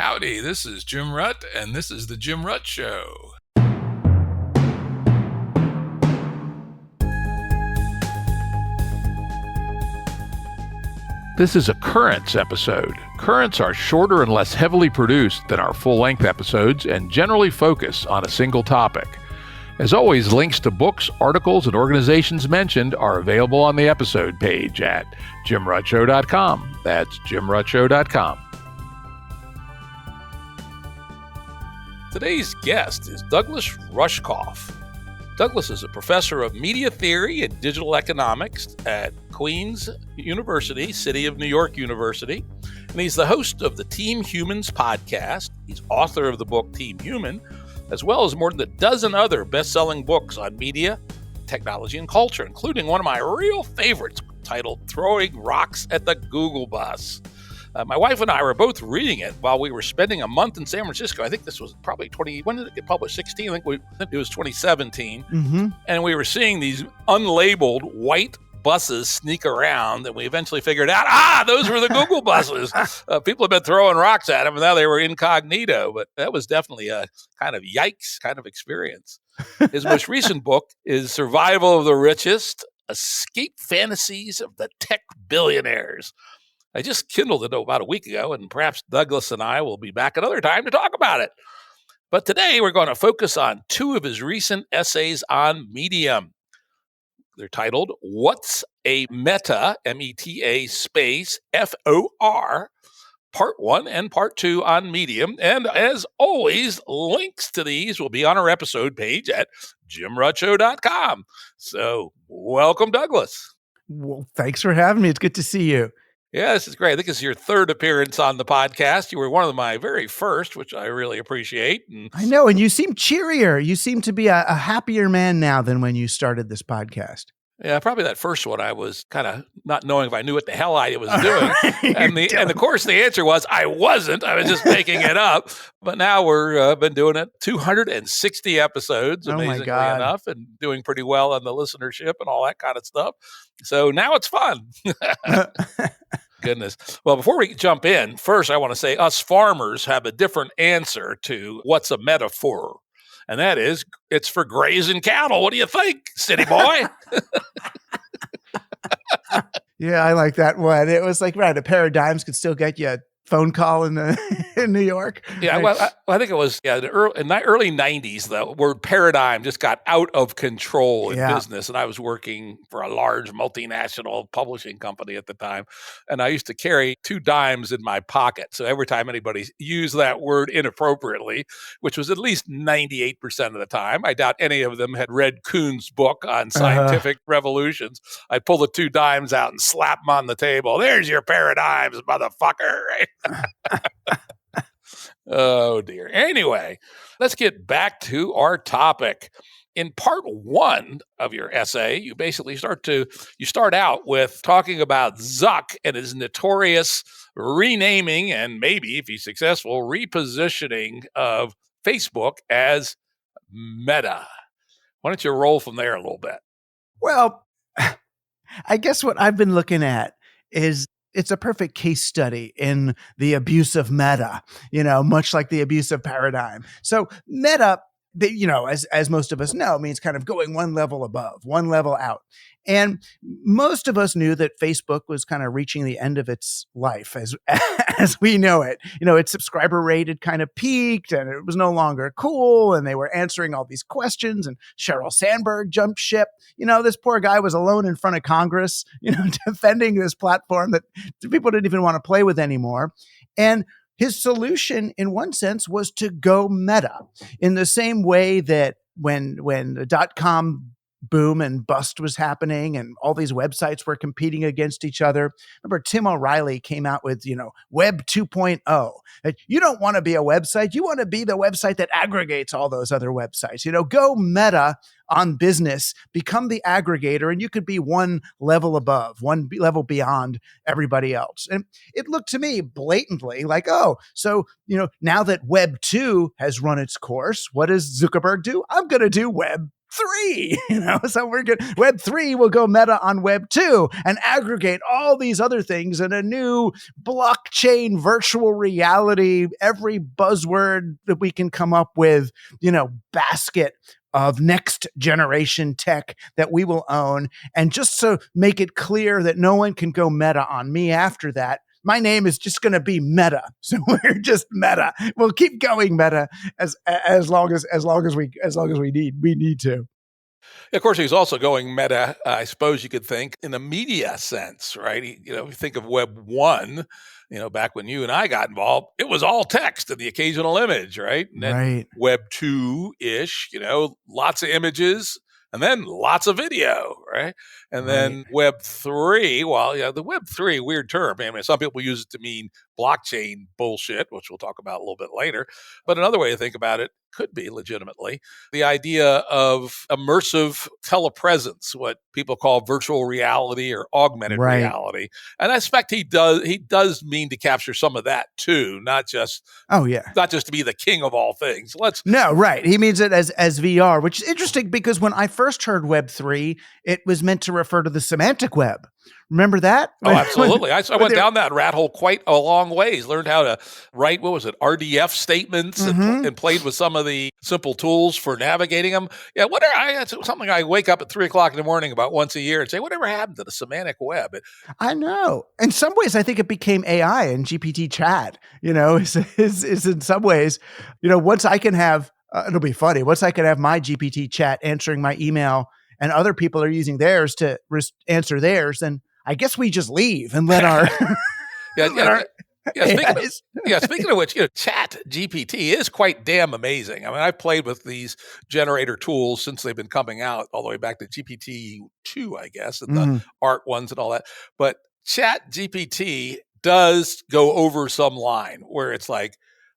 Howdy, this is Jim Rutt, and this is The Jim Rutt Show. This is a Currents episode. Currents are shorter and less heavily produced than our full-length episodes and generally focus on a single topic. As always, links to books, articles, and organizations mentioned are available on the episode page at jimruttshow.com. That's jimruttshow.com. Today's guest is Douglas Rushkoff. Douglas is a professor of media theory and digital economics at Queen's University, City of New York University, and he's the host of the Team Humans podcast. He's author of the book Team Human, as well as more than a dozen other best-selling books on media, technology, and culture, including one of my real favorites titled Throwing Rocks at the Google Bus. My wife and I were both reading it while we were spending a month in San Francisco. I think this was probably when did it get published? 16? I think it was 2017. Mm-hmm. And we were seeing these unlabeled white buses sneak around, and we eventually figured out, those were the Google buses. People have been throwing rocks at them, and now they were incognito. But that was definitely a kind of yikes kind of experience. His most recent book is Survival of the Richest, Escape Fantasies of the Tech Billionaires. I just kindled it about a week ago, and perhaps Douglas and I will be back another time to talk about it. But today we're going to focus on two of his recent essays on Medium. They're titled, What's a Meta, M-E-T-A space, F-O-R, Part 1 and Part 2 on Medium. And as always, links to these will be on our episode page at jimruttshow.com. So welcome, Douglas. Well, thanks for having me. It's good to see you. Yeah, this is great. I think it's your third appearance on the podcast. You were one of my very first, which I really appreciate. And I know, and you seem cheerier. You seem to be a happier man now than when you started this podcast. Yeah, probably that first one, I was kind of not knowing if I knew what the hell I was doing. and of course, the answer was I wasn't. I was just making it up. But now we're been doing it 260 episodes, amazingly enough, and doing pretty well on the listenership and all that kind of stuff. So now it's fun. Goodness. Well, before we jump in, first I want to say us farmers have a different answer to what's a metaphor. And that is, it's for grazing cattle. What do you think, city boy? Yeah, I like that one. It was like, right, a pair of dimes could still get you a phone call in New York. Yeah, right? well, I think it was in the early 90s, the word paradigm just got out of control in business. And I was working for a large multinational publishing company at the time. And I used to carry 2 dimes in my pocket. So every time anybody used that word inappropriately, which was at least 98% of the time, I doubt any of them had read Kuhn's book on scientific revolutions, I'd pull the 2 dimes out and slap them on the table. There's your paradigms, motherfucker. Oh, dear. Anyway, let's get back to our topic. In part 1 of your essay, you basically start out with talking about Zuck and his notorious renaming and maybe, if he's successful, repositioning of Facebook as Meta. Why don't you roll from there a little bit? Well, I guess what I've been looking at is it's a perfect case study in the abuse of meta, much like the abuse of paradigm. So meta, as most of us know, means kind of going one level above, one level out. And most of us knew that Facebook was kind of reaching the end of its life as we know it. Its subscriber rate had kind of peaked and it was no longer cool. And they were answering all these questions and Sheryl Sandberg jumped ship. This poor guy was alone in front of Congress, defending this platform that people didn't even want to play with anymore. And his solution, in one sense, was to go meta in the same way that when the .com boom and bust was happening and all these websites were competing against each other. Remember, Tim O'Reilly came out with, Web 2.0. You don't want to be a website. You want to be the website that aggregates all those other websites. Go meta on business, become the aggregator, and you could be one level above, one level beyond everybody else. And it looked to me blatantly like, now that Web 2 has run its course, what does Zuckerberg do? I'm going to do Web 3, so we're good. Web 3 will go meta on Web 2 and aggregate all these other things in a new blockchain, virtual reality, every buzzword that we can come up with, basket of next generation tech that we will own. And just to make it clear that no one can go meta on me after that, my name is just going to be Meta. So we're just Meta. We'll keep going Meta as long as we need to. Of course, he's also going meta, I suppose you could think, in a media sense, right? You think of Web 1, back when you and I got involved, it was all text and the occasional image, right? And then Right. Web 2-ish, lots of images and then lots of video, right? And then Web 3, the Web 3, weird term. I mean, some people use it to mean blockchain bullshit, which we'll talk about a little bit later. But another way to think about it could be legitimately the idea of immersive telepresence, what people call virtual reality or augmented reality. And I expect he does mean to capture some of that too, not just to be the king of all things. He means it as VR, which is interesting because when I first heard Web 3, it was meant to refer to the semantic web. Remember that? Oh, absolutely. I went down that rat hole quite a long ways, learned how to write, RDF statements and played with some of the simple tools for navigating them. Yeah, that's something I wake up at 3:00 in the morning about once a year and say, whatever happened to the semantic web? I know. In some ways, I think it became AI and GPT chat, is in some ways, once I can have, it'll be funny, once I can have my GPT chat answering my email and other people are using theirs to answer theirs, then I guess we just leave and let our Speaking of which, Chat GPT is quite damn amazing. I mean, I've played with these generator tools since they've been coming out, all the way back to GPT-2, I guess, and the art ones and all that. But Chat GPT does go over some line where it's like,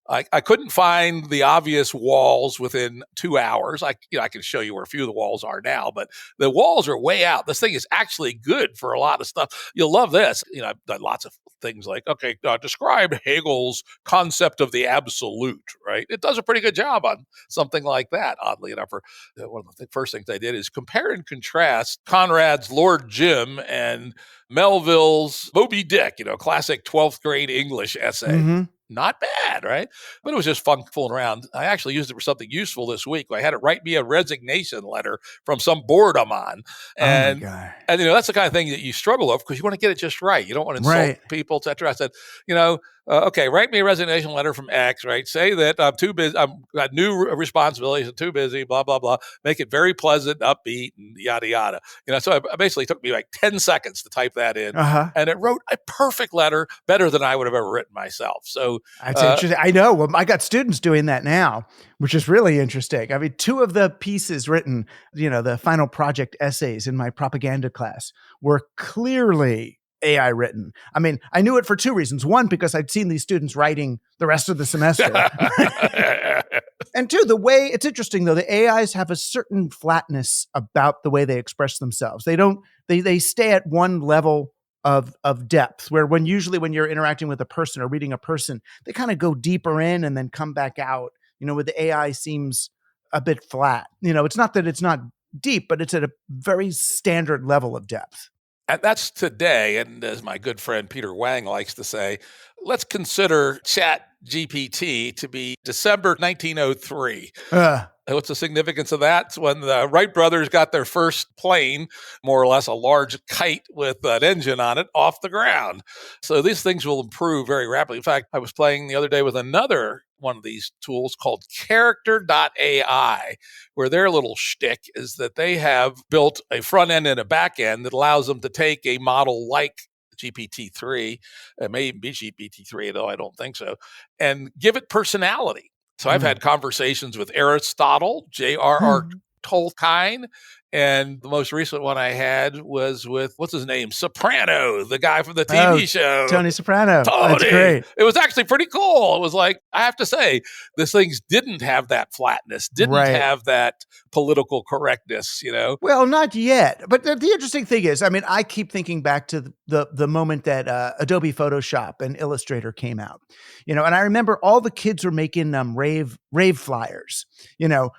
I couldn't find the obvious walls within 2 hours. I can show you where a few of the walls are now, but the walls are way out. This thing is actually good for a lot of stuff. You'll love this. I've done lots of things like, describe Hegel's concept of the absolute, right? It does a pretty good job on something like that, oddly enough. One of the first things I did is compare and contrast Conrad's Lord Jim and Melville's Moby Dick, classic 12th grade English essay. Mm-hmm. Not bad, right? But it was just fun fooling around. I actually used it for something useful this week. I had it write me a resignation letter from some board I'm on. And, that's the kind of thing that you struggle with because you want to get it just right. You don't want to insult people, et cetera. I said, write me a resignation letter from X, right? Say that I'm too busy. I've got new responsibilities. I'm too busy, blah, blah, blah. Make it very pleasant, upbeat, and yada, yada. So it basically took me like 10 seconds to type that in. And it wrote a perfect letter, better than I would have ever written myself. So that's interesting. I know. Well, I got students doing that now, which is really interesting. I mean, 2 of the pieces written, the final project essays in my propaganda class were clearly AI written. I mean, I knew it for 2 reasons. One, because I'd seen these students writing the rest of the semester. And 2, it's interesting though, the AIs have a certain flatness about the way they express themselves. They stay at one level of depth, where usually when you're interacting with a person or reading a person, they kind of go deeper in and then come back out. With the AI seems a bit flat. It's not that it's not deep, but it's at a very standard level of depth. And that's today. And as my good friend Peter Wang likes to say, let's consider Chat GPT to be December 1903. What's the significance of that? It's when the Wright brothers got their first plane, more or less a large kite with an engine on it, off the ground. So these things will improve very rapidly. In fact, I was playing the other day with another one of these tools called Character.ai, where their little shtick is that they have built a front end and a back end that allows them to take a model like GPT-3, it may even be GPT-3, though I don't think so, and give it personality. So I've had conversations with Aristotle, J.R.R. Tolkien, And the most recent one I had was with, what's his name? Soprano, the guy from the Oh, TV show. Tony Soprano. That's Tony. great. It was actually pretty cool. It was like, I have to say, these things didn't have that flatness, didn't Right. have that political correctness, Well, not yet. But the interesting thing is, I mean, I keep thinking back to the moment that Adobe Photoshop and Illustrator came out, and I remember all the kids were making rave flyers,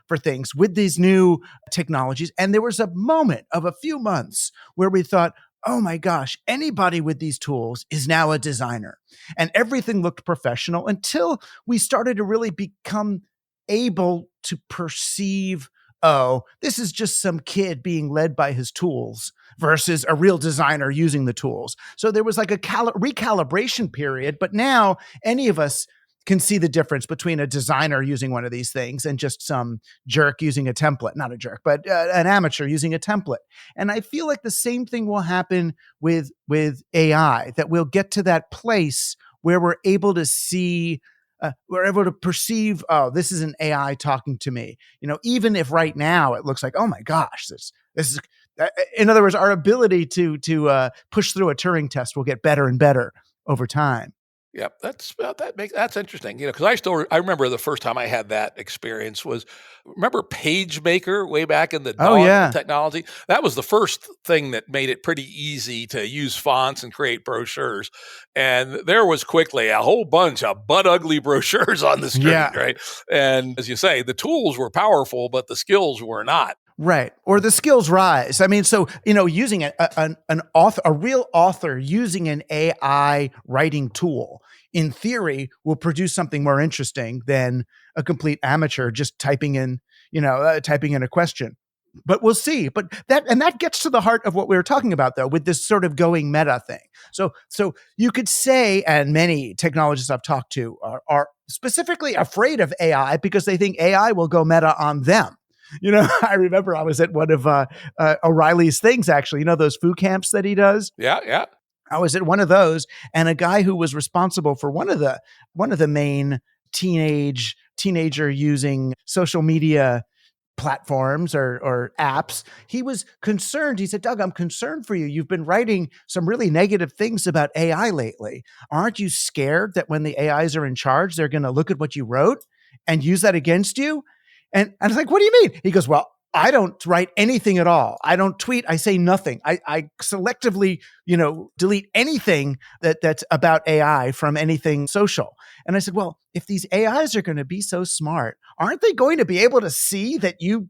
for things with these new technologies. And there was a moment of a few months where we thought, oh my gosh, anybody with these tools is now a designer. And everything looked professional until we started to really become able to perceive, oh, this is just some kid being led by his tools versus a real designer using the tools. So there was like a recalibration period, but now any of us can see the difference between a designer using one of these things and just some jerk using a template, not a jerk, but an amateur using a template. And I feel like the same thing will happen with AI, that we'll get to that place where we're able to see, we're able to perceive, oh, this is an AI talking to me. Even if right now it looks like, oh my gosh, this is, in other words, our ability to push through a Turing test will get better and better over time. Yep, that's interesting. Because I remember the first time I had that experience was, remember PageMaker way back in the dawn of technology. That was the first thing that made it pretty easy to use fonts and create brochures. And there was quickly a whole bunch of butt ugly brochures on the screen, right? And as you say, the tools were powerful, but the skills were not. Right. Or the skills rise. I mean, so, using an author, a real author using an AI writing tool, in theory, will produce something more interesting than a complete amateur just typing in a question. But we'll see. But that gets to the heart of what we were talking about, though, with this sort of going meta thing. So you could say, and many technologists I've talked to are specifically afraid of AI because they think AI will go meta on them. I remember I was at one of O'Reilly's things, actually, those food camps that he does. Yeah. I was at one of those, and a guy who was responsible for one of the main teenager using social media platforms or apps, he was concerned. He said, Doug, I'm concerned for you. You've been writing some really negative things about AI lately. Aren't you scared that when the AIs are in charge, they're going to look at what you wrote and use that against you? And I was like, what do you mean? He goes, well, I don't write anything at all. I don't tweet. I say nothing. I selectively, delete anything that's about AI from anything social. And I said, well, if these AIs are going to be so smart, aren't they going to be able to see that you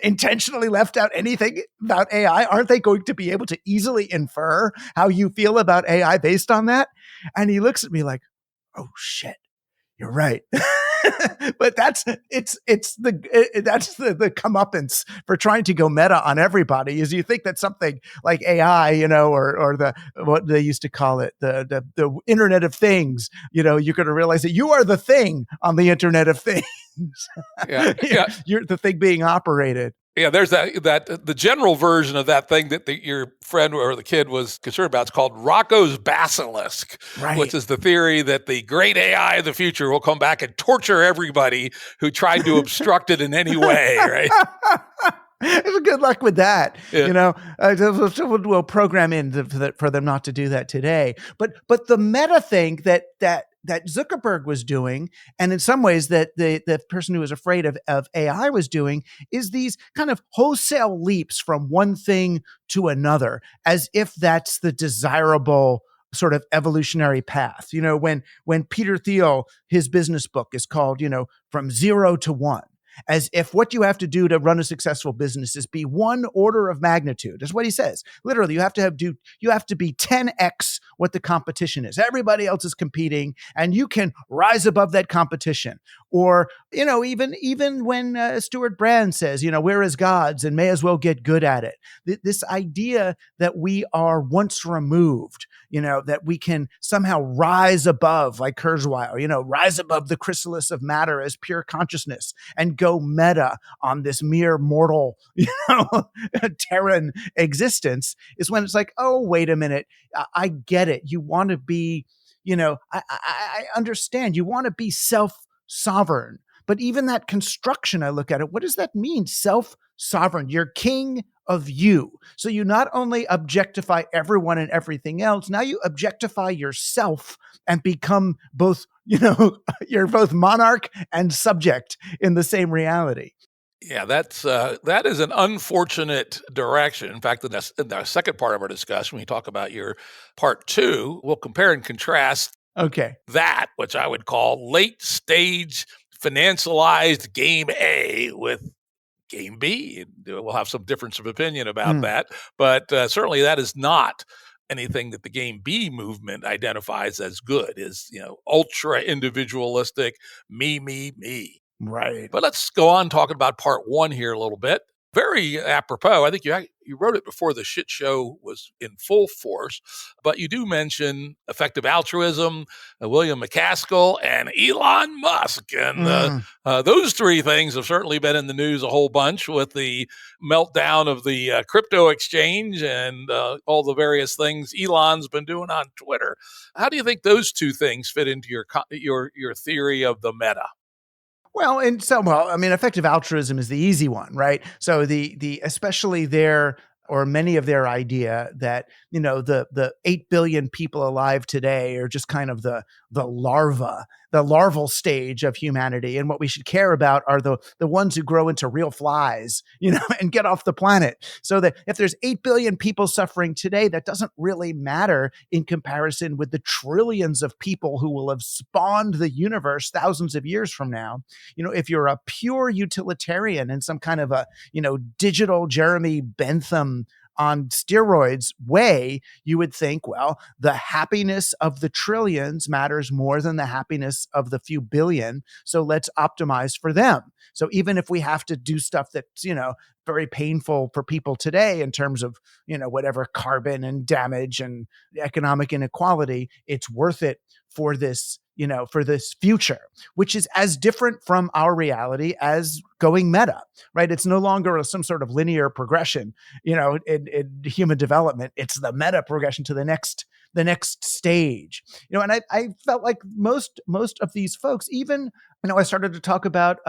intentionally left out anything about AI? Aren't they going to be able to easily infer how you feel about AI based on that? And he looks at me like, oh shit, you're right. But that's the comeuppance for trying to go meta on everybody, is you think that something like AI, or the, what they used to call it, the Internet of Things, you're going to realize that you are the thing on the Internet of Things. Yeah. You're the thing being operated. Yeah, there's that the general version of that thing that your friend or the kid was concerned about. It's called Rocco's basilisk, which is the theory that the great AI of the future will come back and torture everybody who tried to obstruct it in any way, right? Good luck with that. Yeah. We'll program in for them not to do that today. But the meta thing that Zuckerberg was doing, and in some ways that the person who was afraid of AI was doing, is these kind of wholesale leaps from one thing to another, as if that's the desirable sort of evolutionary path. When Peter Thiel, his business book is called, From Zero to One, as if what you have to do to run a successful business is be one order of magnitude. That's what he says. Literally, you have to be 10x what the competition is. Everybody else is competing, and you can rise above that competition. Or, even when Stuart Brand says, we're as gods and may as well get good at it. This idea that we are once removed, that we can somehow rise above, like Kurzweil, rise above the chrysalis of matter as pure consciousness and go meta on this mere mortal, Terran existence, is when it's like, oh, wait a minute. I get it. You want to be, I understand. You want to be self-sovereign. But even that construction, I look at it, what does that mean? sovereign. You're king of you. So you not only objectify everyone and everything else, now you objectify yourself and become both, you're both monarch and subject in the same reality. Yeah, that is an unfortunate direction. In fact, in the second part of our discussion, when we talk about your part two, we'll compare and contrast that, which I would call late stage financialized game A with game B. We'll have some difference of opinion about that, but certainly that is not anything that the game B movement identifies as good. Is ultra individualistic, me. Right. But let's go on talking about part one here a little bit. Very apropos. I think you wrote it before the shit show was in full force, but you do mention effective altruism, William McCaskill, and Elon Musk. And those three things have certainly been in the news a whole bunch with the meltdown of the crypto exchange and all the various things Elon's been doing on Twitter. How do you think those two things fit into your theory of the meta? Well, effective altruism is the easy one, right? So the especially many of their idea that, the 8 billion people alive today are just kind of the larval stage of humanity. And what we should care about are the ones who grow into real flies, and get off the planet. So that if there's 8 billion people suffering today, that doesn't really matter in comparison with the trillions of people who will have spawned the universe thousands of years from now. If you're a pure utilitarian and some kind of a, digital Jeremy Bentham on steroids way, you would think, well, the happiness of the trillions matters more than the happiness of the few billion. So let's optimize for them. So even if we have to do stuff that's, very painful for people today in terms of, whatever carbon and damage and economic inequality, it's worth it for this, for this future, which is as different from our reality as going meta, right? It's no longer some sort of linear progression, in human development. It's the meta progression to the next stage, and I felt like most of these folks, even, I started to talk about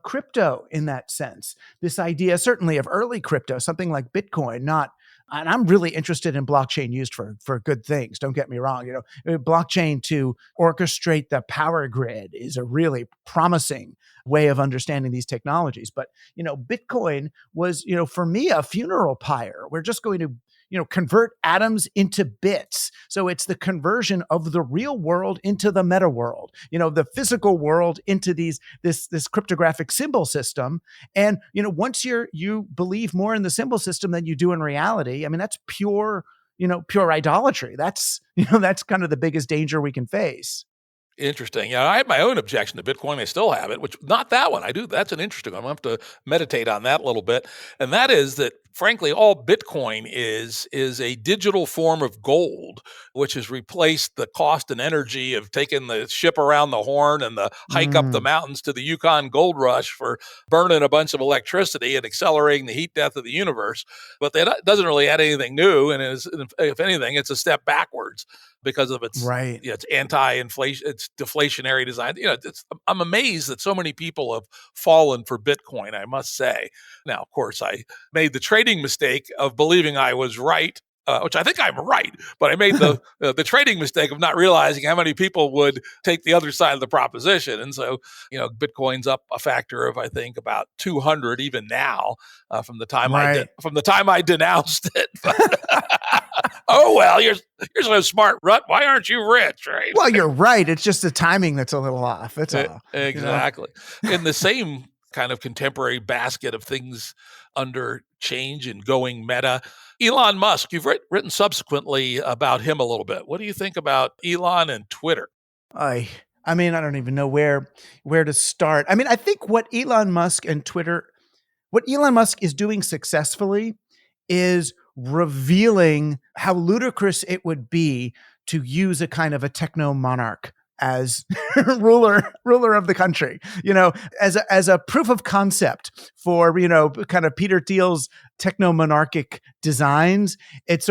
crypto in that sense, this idea certainly of early crypto, something like Bitcoin, and I'm really interested in blockchain used for good things. Don't get me wrong. Blockchain to orchestrate the power grid is a really promising way of understanding these technologies. But, Bitcoin was, for me, a funeral pyre. We're just going to, convert atoms into bits. So it's the conversion of the real world into the meta world, the physical world into this cryptographic symbol system. And, once you believe more in the symbol system than you do in reality, that's pure idolatry. That's kind of the biggest danger we can face. Interesting. Yeah, I have my own objection to Bitcoin. I still have it, which not that one. I do. That's an interesting one. I'm going to have to meditate on that a little bit. And that is that, frankly, all Bitcoin is a digital form of gold, which has replaced the cost and energy of taking the ship around the Horn and the hike up the mountains to the Yukon gold rush for burning a bunch of electricity and accelerating the heat death of the universe. But that doesn't really add anything new. And if anything, it's a step backwards because of its its anti-inflation, its deflationary design. I'm amazed that so many people have fallen for Bitcoin, I must say. Now, of course, I made the trading mistake of believing I was right, which I think I'm right, but I made the trading mistake of not realizing how many people would take the other side of the proposition. And so, Bitcoin's up a factor of, I think, about 200 even now from the time I denounced it. Oh, well, you're so smart, Rut. Why aren't you rich, right? Well, you're right. It's just the timing that's a little off. That's all. Exactly. In the same kind of contemporary basket of things under change and going meta, Elon Musk, you've written subsequently about him a little bit. What do you think about Elon and Twitter? I don't even know where to start. I think what Elon Musk is doing successfully is revealing how ludicrous it would be to use a kind of a techno monarch as ruler of the country, as a proof of concept for, kind of Peter Thiel's techno monarchic designs. It's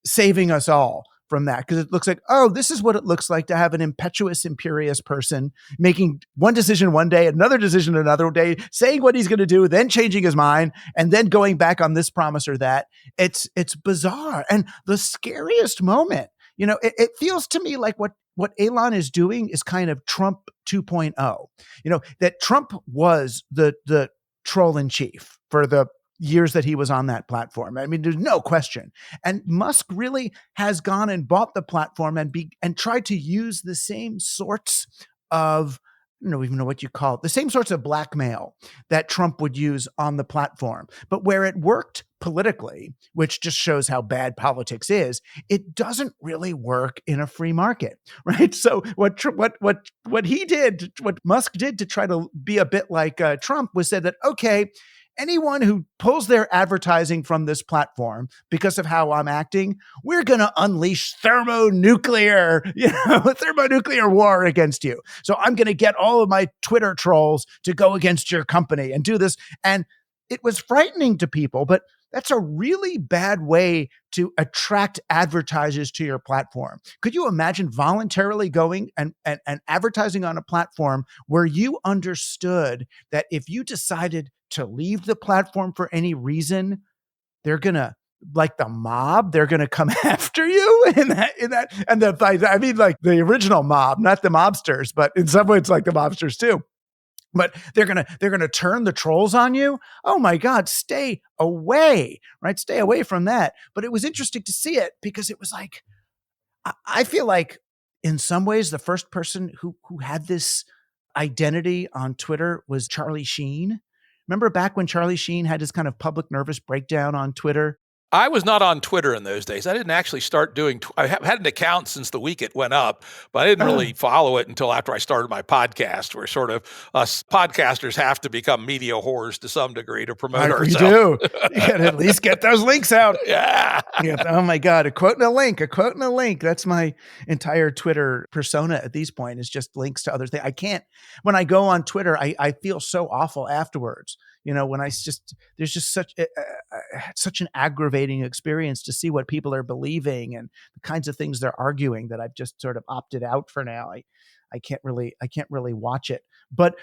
saving us all from that, because it looks like, oh, this is what it looks like to have an impetuous, imperious person making one decision one day, another decision another day, saying what he's going to do, then changing his mind, and then going back on this promise or that. It's bizarre. And the scariest moment, it feels to me like what Elon is doing is kind of Trump 2.0. That Trump was the troll in chief for the years that he was on that platform. I mean, there's no question. And Musk really has gone and bought the platform and tried to use the same sorts of, I don't even know what you call it, the same sorts of blackmail that Trump would use on the platform. But where it worked politically, which just shows how bad politics is, it doesn't really work in a free market, right? So what he did, what Musk did to try to be a bit like Trump, was said that, okay, anyone who pulls their advertising from this platform because of how I'm acting, we're going to unleash thermonuclear war against you. So I'm going to get all of my Twitter trolls to go against your company and do this. And it was frightening to people, but that's a really bad way to attract advertisers to your platform. Could you imagine voluntarily going and advertising on a platform where you understood that if you decided to leave the platform for any reason, they're going to, like the mob, they're going to come after you I mean, like the original mob, not the mobsters, but in some ways like the mobsters too. But they're gonna turn the trolls on you. Oh my God, stay away, right? Stay away from that. But it was interesting to see it because it was like, I feel like in some ways the first person who had this identity on Twitter was Charlie Sheen. Remember back when Charlie Sheen had his kind of public nervous breakdown on Twitter? I was not on Twitter in those days. I didn't actually start doing, I had an account since the week it went up, but I didn't really follow it until after I started my podcast, where sort of us podcasters have to become media whores to some degree to promote ourselves. You do. You got to at least get those links out. Yeah. Oh my God. A quote and a link. That's my entire Twitter persona at this point, is just links to other things. I can't, when I go on Twitter, I feel so awful afterwards. When there's just such an aggravating experience to see what people are believing and the kinds of things they're arguing, that I've just sort of opted out for now. I can't really watch it. But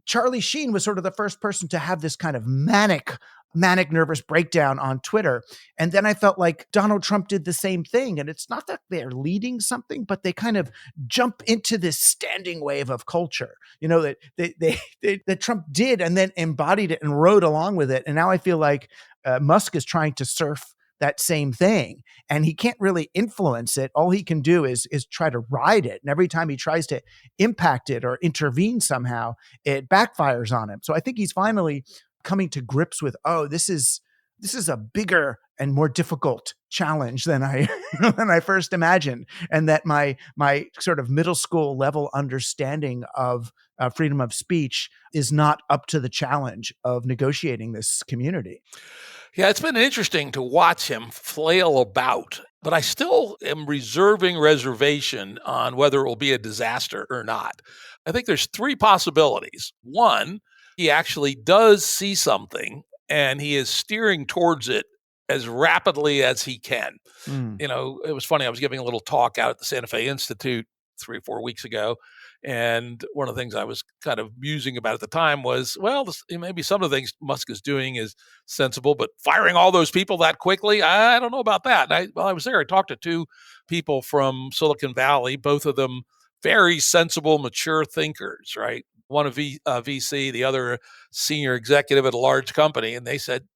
Charlie Sheen was sort of the first person to have this kind of manic nervous breakdown on Twitter. And then I felt like Donald Trump did the same thing. And it's not that they're leading something, but they kind of jump into this standing wave of culture, that Trump did and then embodied it and rode along with it. And now I feel like Musk is trying to surf that same thing, and he can't really influence it. All he can do is try to ride it. And every time he tries to impact it or intervene somehow, it backfires on him. So I think he's finally coming to grips with, this is a bigger and more difficult challenge than I first imagined, and that my sort of middle school level understanding of freedom of speech is not up to the challenge of negotiating this community. Yeah, it's been interesting to watch him flail about, but I still am reservation on whether it will be a disaster or not. I think there's three possibilities. One, he actually does see something and he is steering towards it as rapidly as he can. It was funny. I was giving a little talk out at the Santa Fe Institute 3 or 4 weeks ago. And one of the things I was kind of musing about at the time was, maybe some of the things Musk is doing is sensible, but firing all those people that quickly, I don't know about that. And while I was there, I talked to two people from Silicon Valley, both of them very sensible, mature thinkers, right? One a VC, the other senior executive at a large company. And they said,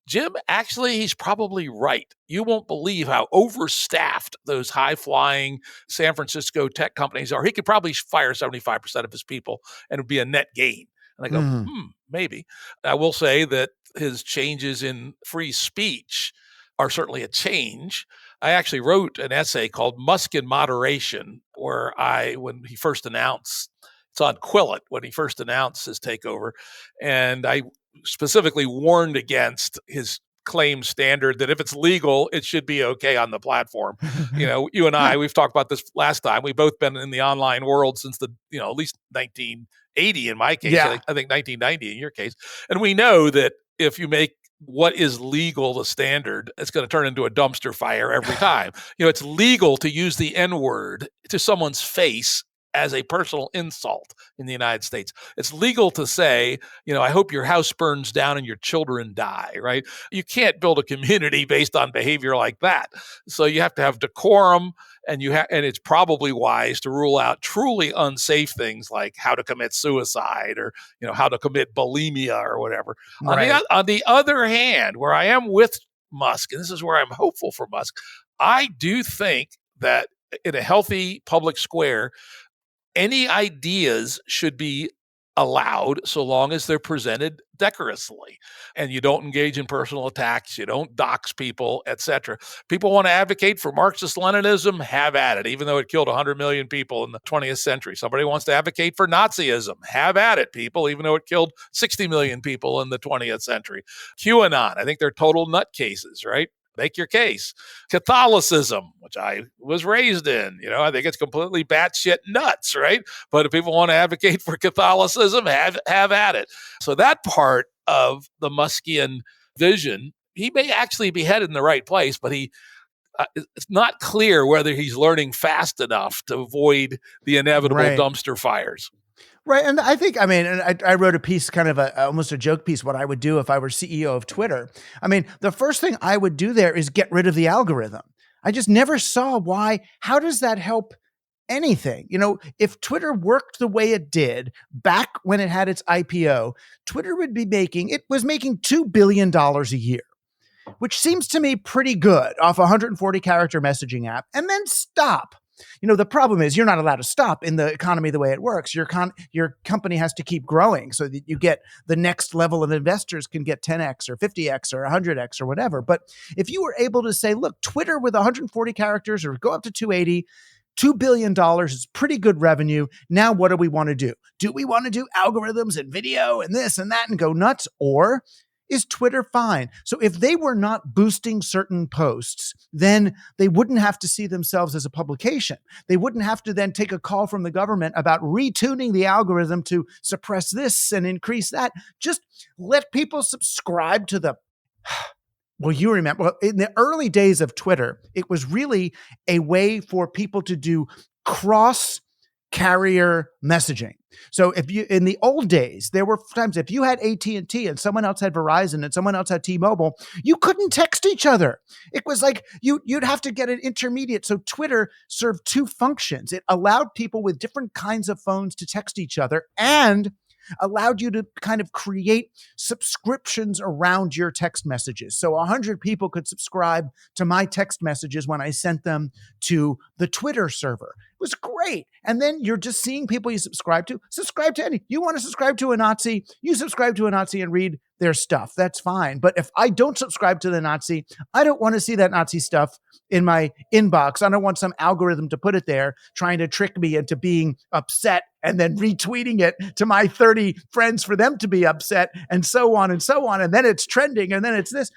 Jim, actually, he's probably right. You won't believe how overstaffed those high-flying San Francisco tech companies are. He could probably fire 75% of his people and it would be a net gain. And I go, maybe. I will say that his changes in free speech are certainly a change. I actually wrote an essay called Musk in Moderation, where when he first announced, it's on Quillette, when he first announced his takeover, and I specifically warned against his claim standard that if it's legal, it should be okay on the platform. You and I, we've talked about this last time. We've both been in the online world since at least 1980 in my case. Yeah. I think 1990 in your case. And we know that if you make what is legal, the standard, it's going to turn into a dumpster fire every time. It's legal to use the N-word to someone's face as a personal insult in the United States. It's legal to say, I hope your house burns down and your children die, right? You can't build a community based on behavior like that. So you have to have decorum, and and it's probably wise to rule out truly unsafe things like how to commit suicide or, how to commit bulimia or whatever. Right. On the other hand, where I am with Musk, and this is where I'm hopeful for Musk, I do think that in a healthy public square, any ideas should be allowed so long as they're presented decorously and you don't engage in personal attacks, you don't dox people, etc. People want to advocate for Marxist Leninism, have at it, even though it killed 100 million people in the 20th century. Somebody wants to advocate for Nazism, have at it, people, even though it killed 60 million people in the 20th century. QAnon, I think they're total nutcases, right? Make your case. Catholicism, which I was raised in, I think it's completely batshit nuts, right? But if people want to advocate for Catholicism, have at it. So that part of the Muskian vision, he may actually be headed in the right place, but it's not clear whether he's learning fast enough to avoid the inevitable dumpster fires. Right. And I wrote a piece, kind of almost a joke piece, what I would do if I were CEO of Twitter. The first thing I would do there is get rid of the algorithm. I just never saw how does that help anything? If Twitter worked the way it did back when it had its IPO, Twitter was making $2 billion a year, which seems to me pretty good off a 140 character messaging app, and then stop. The problem is you're not allowed to stop in the economy the way it works. Your company has to keep growing so that you get the next level of investors can get 10x or 50x or 100x or whatever. But if you were able to say, look, Twitter with 140 characters or go up to 280, $2 billion is pretty good revenue. Now, what do we want to do? Do we want to do algorithms and video and this and that and go nuts? Or is Twitter fine? So if they were not boosting certain posts, then they wouldn't have to see themselves as a publication. They wouldn't have to then take a call from the government about retuning the algorithm to suppress this and increase that. Just let people subscribe to the... Well, you remember, in the early days of Twitter, it was really a way for people to do cross-carrier messaging. So in the old days, there were times if you had AT&T and someone else had Verizon and someone else had T-Mobile, you couldn't text each other. It was like you'd have to get an intermediate. So Twitter served two functions. It allowed people with different kinds of phones to text each other and allowed you to kind of create subscriptions around your text messages. So 100 people could subscribe to my text messages when I sent them to the Twitter server. It was great. And then you're just seeing people you subscribe to any. You want to subscribe to a Nazi, you subscribe to a Nazi and read their stuff. That's fine. But if I don't subscribe to the Nazi, I don't want to see that Nazi stuff in my inbox. I don't want some algorithm to put it there trying to trick me into being upset and then retweeting it to my 30 friends for them to be upset and so on and so on. And then it's trending and then it's this.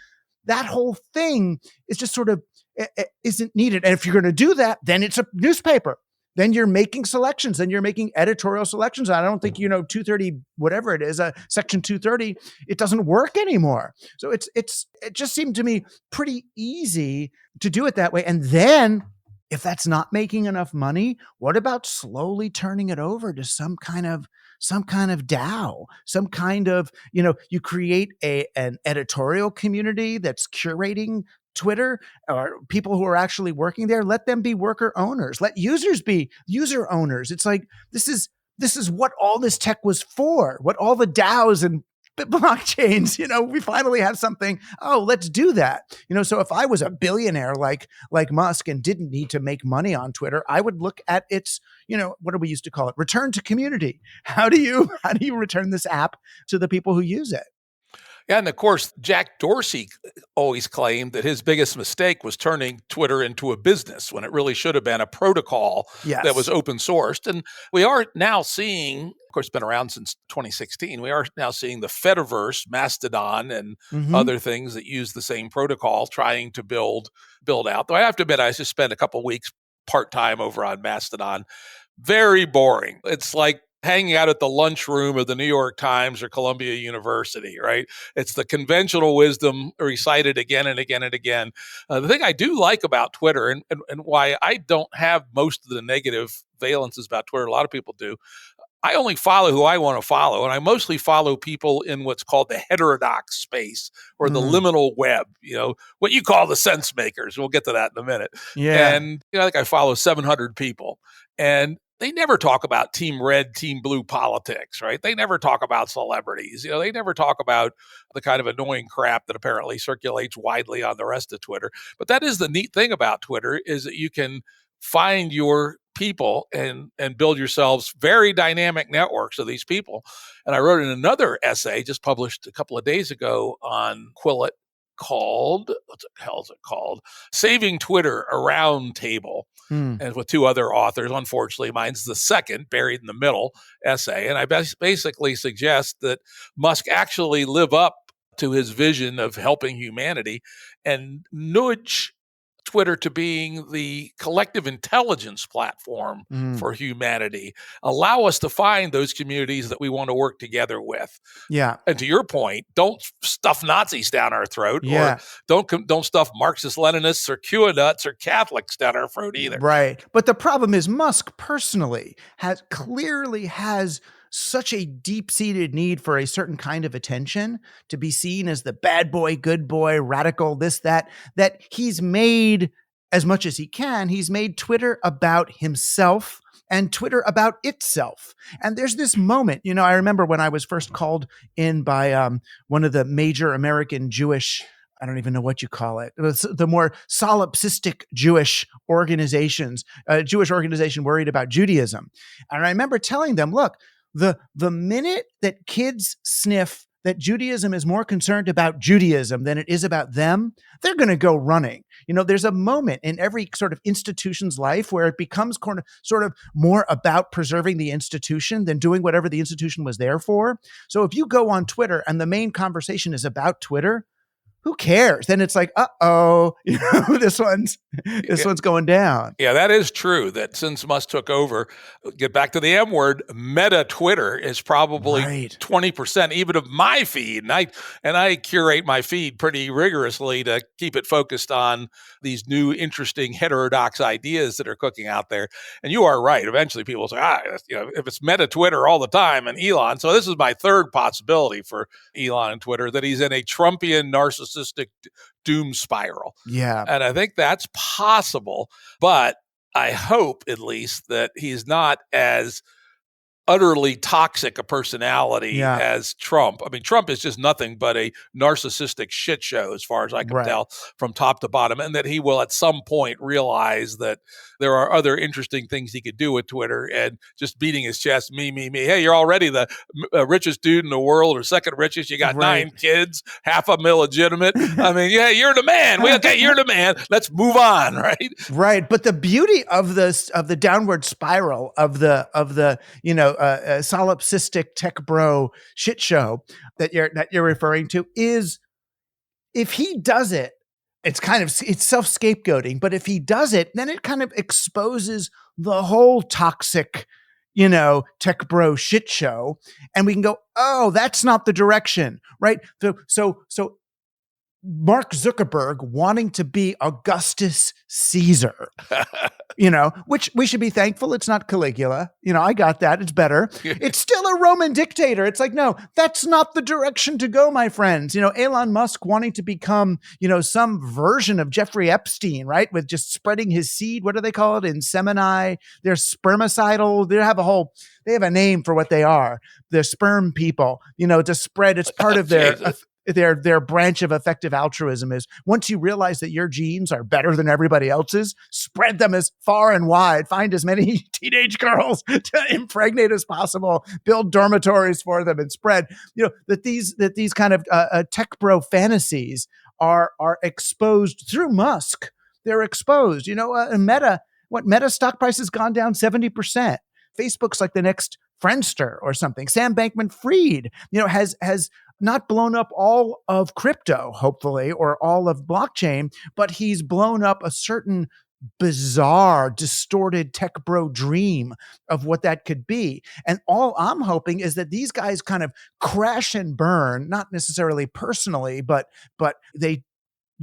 That whole thing is just sort of isn't needed. And if you're going to do that, then it's a newspaper. Then you're making selections, then you're making editorial selections. I don't think, 230, whatever it is, section 230, it doesn't work anymore. So it just seemed to me pretty easy to do it that way. And then if that's not making enough money, what about slowly turning it over to some kind of DAO, some kind of, you create an editorial community that's curating Twitter, or people who are actually working there, let them be worker owners. Let users be user owners. It's like, this is what all this tech was for, what all the DAOs and blockchains, we finally have something. Oh, let's do that. So if I was a billionaire like Musk and didn't need to make money on Twitter, I would look at its, what do we used to call it? Return to community. How do you return this app to the people who use it? Yeah, and of course, Jack Dorsey always claimed that his biggest mistake was turning Twitter into a business when it really should have been a protocol that was open sourced. And we are now seeing, of course, it's been around since 2016. We are now seeing the Fediverse, Mastodon, and other things that use the same protocol trying to build out. Though I have to admit, I just spent a couple of weeks part-time over on Mastodon. Very boring. It's like hanging out at the lunchroom of the New York Times or Columbia University, right? It's the conventional wisdom recited again and again and again. The thing I do like about Twitter and why I don't have most of the negative valences about Twitter, a lot of people do, I only follow who I want to follow, and I mostly follow people in what's called the heterodox space or the liminal web, what you call the sense makers. We'll get to that in a minute. Yeah. And I think I follow 700 people, and they never talk about team red, team blue politics, right? They never talk about celebrities. They never talk about the kind of annoying crap that apparently circulates widely on the rest of Twitter. But that is the neat thing about Twitter, is that you can find your people and build yourselves very dynamic networks of these people. And I wrote in another essay just published a couple of days ago on Quillette called, what the hell is it called? Saving Twitter, a Round Table. And with two other authors. Unfortunately, mine's the second, buried in the middle essay. And I basically suggest that Musk actually live up to his vision of helping humanity and nudge Twitter to being the collective intelligence platform for humanity. Allow us to find those communities that we want to work together with. Yeah. And to your point, don't stuff Nazis down our throat, or don't stuff Marxist Leninists or QAnuts or Catholics down our throat either. Right. But the problem is Musk personally clearly has such a deep-seated need for a certain kind of attention, to be seen as the bad boy, good boy, radical, this, that he's made, as much as he can, he's made Twitter about himself and Twitter about itself. And there's this moment, I remember when I was first called in by one of the major American Jewish, I don't even know what you call it. It was the more solipsistic Jewish organizations, a Jewish organization worried about Judaism. And I remember telling them, look, the minute that kids sniff that Judaism is more concerned about Judaism than it is about them, they're going to go running. There's a moment in every sort of institution's life where it becomes sort of more about preserving the institution than doing whatever the institution was there for. So if you go on Twitter and the main conversation is about Twitter, who cares? Then it's like, this one's going down. Yeah, that is true. That since Musk took over, get back to the M word, Meta Twitter is probably 20% even of my feed, and I curate my feed pretty rigorously to keep it focused on these new, interesting, heterodox ideas that are cooking out there. And you are right. Eventually, people will say, if it's Meta Twitter all the time, and Elon. So this is my third possibility for Elon and Twitter, that he's in a Trumpian narcissistic doom spiral. Yeah. And I think that's possible, but I hope at least that he's not as utterly toxic a personality as Trump. I mean, Trump is just nothing but a narcissistic shit show as far as I can tell from top to bottom, and that he will at some point realize that there are other interesting things he could do with Twitter, and just beating his chest, me. Hey, you're already the richest dude in the world, or second richest. You got 9 kids, half of them illegitimate. I mean, you're the man. You're the man. Let's move on, right? Right. But the beauty of the downward spiral of the solipsistic tech bro shit show that you're referring to is, if he does it, it's self-scapegoating, but if he does it, then it kind of exposes the whole toxic, tech bro shit show. And we can go, oh, that's not the direction, right? So Mark Zuckerberg wanting to be Augustus Caesar, which we should be thankful it's not Caligula. I got that. It's better. It's still a Roman dictator. It's like, no, that's not the direction to go, my friends. Elon Musk wanting to become, some version of Jeffrey Epstein, right? With just spreading his seed. What do they call it? Insemini. They're spermicidal. They have a name for what they are. They're sperm people, to spread. It's part of their branch of effective altruism is, once you realize that your genes are better than everybody else's, spread them as far and wide, find as many teenage girls to impregnate as possible, build dormitories for them, and spread, that these kind of tech bro fantasies are exposed through Musk. They're exposed, Meta stock price has gone down 70%. Facebook's like the next Friendster or something. Sam Bankman-Fried, has not blown up all of crypto, hopefully, or all of blockchain, but he's blown up a certain bizarre, distorted tech bro dream of what that could be. And all I'm hoping is that these guys kind of crash and burn, not necessarily personally, but they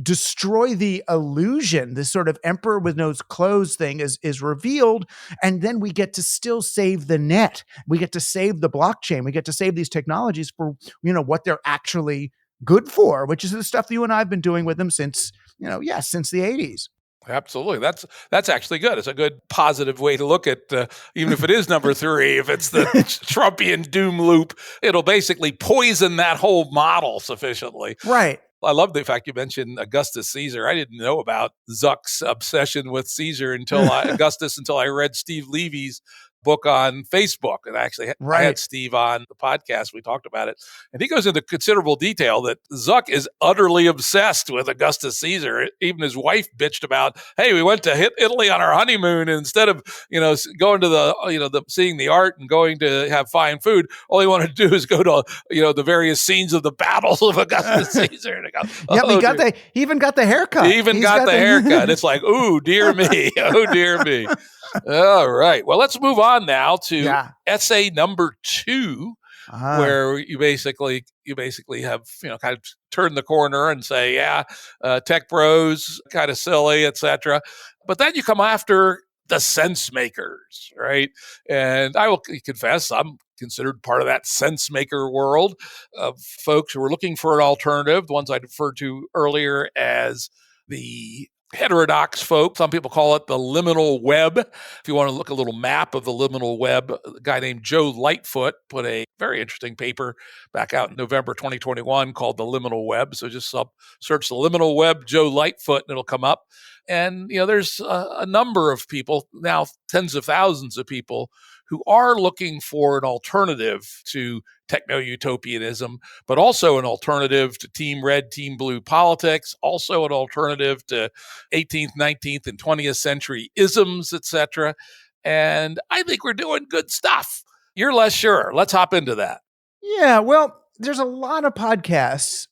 destroy the illusion. This sort of emperor with no clothes thing is revealed, and then we get to still save the net. We get to save the blockchain. We get to save these technologies for what they're actually good for, which is the stuff that you and I have been doing with them since since the 80s. Absolutely. That's actually good. It's a good positive way to look at, even if it is number 3, if it's the Trumpian doom loop, it'll basically poison that whole model sufficiently. Right. I love the fact you mentioned Augustus Caesar. I didn't know about Zuck's obsession with Caesar until I read Steve Levy's book on Facebook. And actually, I had Steve on the podcast. We talked about it. And he goes into considerable detail that Zuck is utterly obsessed with Augustus Caesar. Even his wife bitched about, hey, we went to Italy on our honeymoon, and instead of, going to the seeing the art and going to have fine food, all he wanted to do is go to, the various scenes of the battles of Augustus Caesar. And I go, he even got the haircut. He even got the haircut. It's like, ooh, dear me. Oh, dear me. All right. Well, let's move on now to essay number 2, where you basically have, kind of turned the corner and say, tech bros, kind of silly, etc. But then you come after the sense makers, right? And I will confess, I'm considered part of that sense maker world of folks who are looking for an alternative, the ones I referred to earlier as the heterodox folk. Some people call it the liminal web. If you want to look a little map of the liminal web, a guy named Joe Lightfoot put a very interesting paper back out in November 2021 called The Liminal Web. So just search the liminal web, Joe Lightfoot, and it'll come up. And, there's a number of people, now tens of thousands of people, who are looking for an alternative to techno-utopianism, but also an alternative to Team Red, Team Blue politics, also an alternative to 18th, 19th, and 20th century isms, etc. And I think we're doing good stuff. You're less sure. Let's hop into that. Yeah, well, there's a lot of podcasts,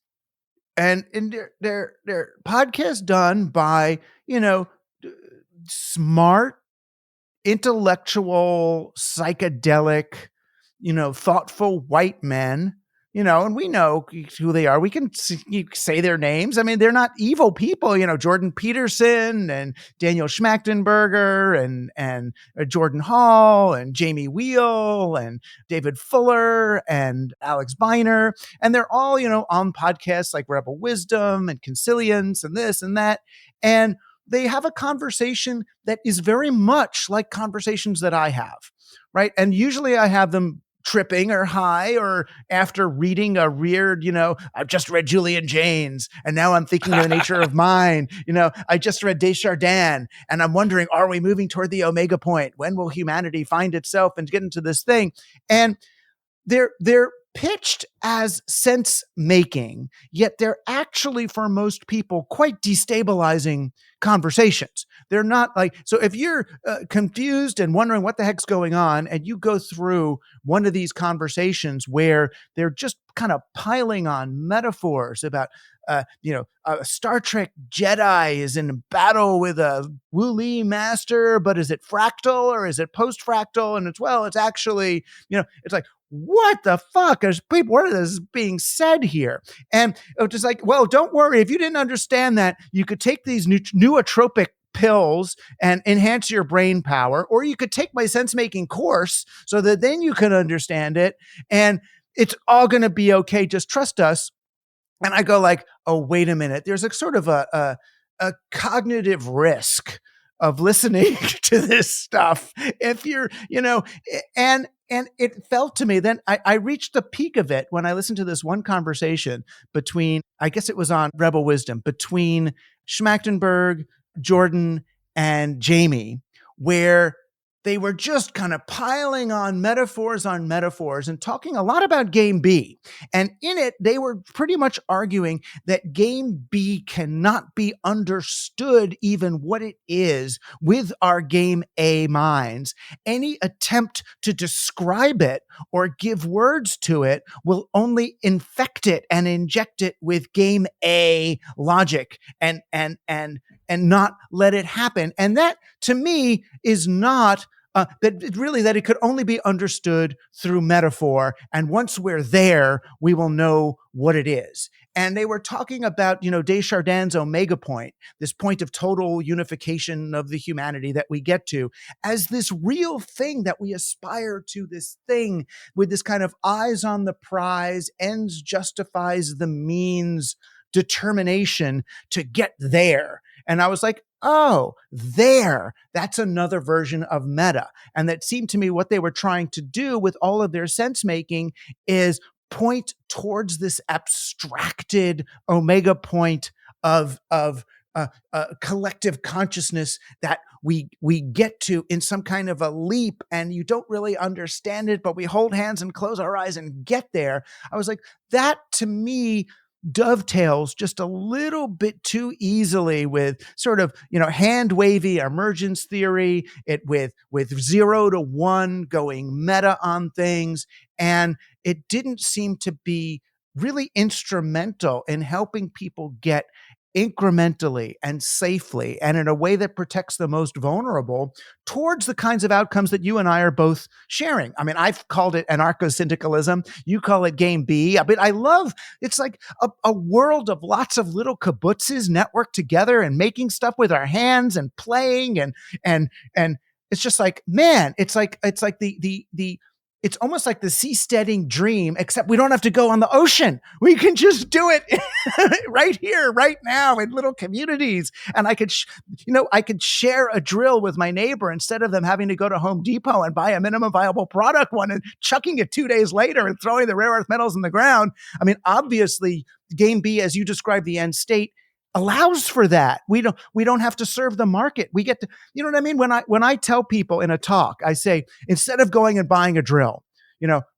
and they're podcasts done by, smart, intellectual, psychedelic, thoughtful white men, and we know who they are. We can say their names. I mean, they're not evil people, Jordan Peterson and Daniel Schmachtenberger and Jordan Hall and Jamie Wheel and David Fuller and Alex Biner. And they're all, on podcasts like Rebel Wisdom and Consilience and this and that. And they have a conversation that is very much like conversations that I have, right? And usually I have them tripping or high or after reading a weird, I've just read Julian Jaynes and now I'm thinking of the nature of mind. I just read Desjardins and I'm wondering, are we moving toward the omega point? When will humanity find itself and get into this thing? And they're pitched as sense making, yet they're actually, for most people, quite destabilizing conversations. They're not so if you're confused and wondering what the heck's going on, and you go through one of these conversations where they're just kind of piling on metaphors about, a Star Trek Jedi is in battle with a Wooly master, but is it fractal or is it post-fractal? And it's actually, it's like, what the fuck is people? What is being said here? And it's just like, well, don't worry. If you didn't understand that, you could take these nootropic pills and enhance your brain power, or you could take my sense-making course so that then you can understand it, and it's all going to be okay. Just trust us. And I go like, oh, wait a minute. There's a sort of a cognitive risk of listening to this stuff. If you're, and it felt to me, then I reached the peak of it when I listened to this one conversation between, I guess it was on Rebel Wisdom, between Schmachtenberg, Jordan, and Jamie, where they were just kind of piling on metaphors and talking a lot about GameB. And in it, they were pretty much arguing that GameB cannot be understood, even what it is, with our Game A minds. Any attempt to describe it or give words to it will only infect it and inject it with Game A logic and and not let it happen. And that to me is not that it could only be understood through metaphor. And once we're there, we will know what it is. And they were talking about, Desjardins' omega point, this point of total unification of the humanity that we get to, as this real thing that we aspire to, this thing with this kind of eyes on the prize, ends justifies the means determination to get there. And I was like, oh, that's another version of meta. And that seemed to me what they were trying to do with all of their sense making is point towards this abstracted omega point of collective consciousness that we get to in some kind of a leap, and you don't really understand it, but we hold hands and close our eyes and get there. I was like, that to me dovetails just a little bit too easily with sort of, hand wavy emergence theory, with 0 to 1 going meta on things. And it didn't seem to be really instrumental in helping people get incrementally and safely and in a way that protects the most vulnerable towards the kinds of outcomes that you and I are both sharing. I mean, I've called it anarcho-syndicalism. You call it GameB. But I love, it's like a world of lots of little kibbutzes networked together and making stuff with our hands and playing and it's just like, man, it's almost like the seasteading dream, except we don't have to go on the ocean. We can just do it right here, right now in little communities. And I could share a drill with my neighbor instead of them having to go to Home Depot and buy a minimum viable product one and chucking it 2 days later and throwing the rare earth metals in the ground. I mean, obviously, GameB, as you described the end state, allows for that. We don't have to serve the market. We get to, you know what I mean? When I tell people in a talk, I say, instead of going and buying a drill,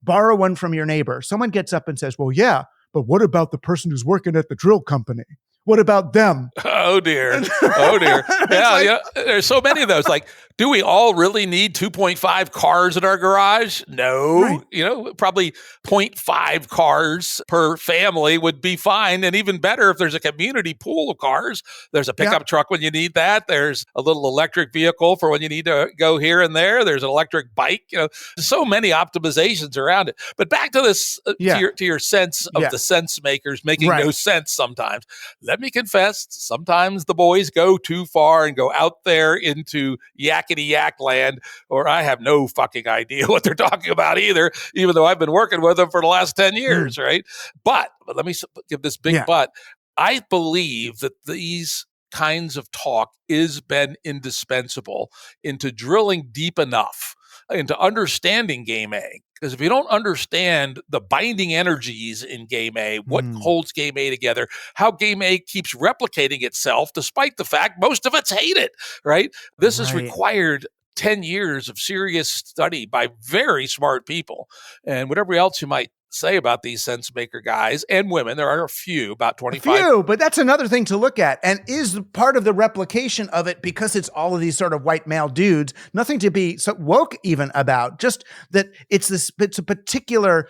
borrow one from your neighbor. Someone gets up and says, well, yeah, but what about the person who's working at the drill company? What about them? Oh, dear. Oh, dear. Yeah. There's so many of those. Like, do we all really need 2.5 cars in our garage? No. Right. Probably 0.5 cars per family would be fine. And even better if there's a community pool of cars. There's a pickup truck when you need that. There's a little electric vehicle for when you need to go here and there. There's an electric bike. So many optimizations around it. But back to this, to your sense of the sense makers making no sense sometimes. Let me confess, sometimes the boys go too far and go out there into yakety yak land, or I have no fucking idea what they're talking about either, even though I've been working with them for the last 10 years, right? But let me give this big but. I believe that these kinds of talk is been indispensable into drilling deep enough into understanding Game A. Because if you don't understand the binding energies in Game A, what holds Game A together, how Game A keeps replicating itself, despite the fact most of it's hated, right? This has required 10 years of serious study by very smart people. And whatever else you might say about these sense maker guys and women, there are a few, about 25. A few, but that's another thing to look at. And is part of the replication of it, because it's all of these sort of white male dudes, nothing to be so woke even about, just that it's a particular,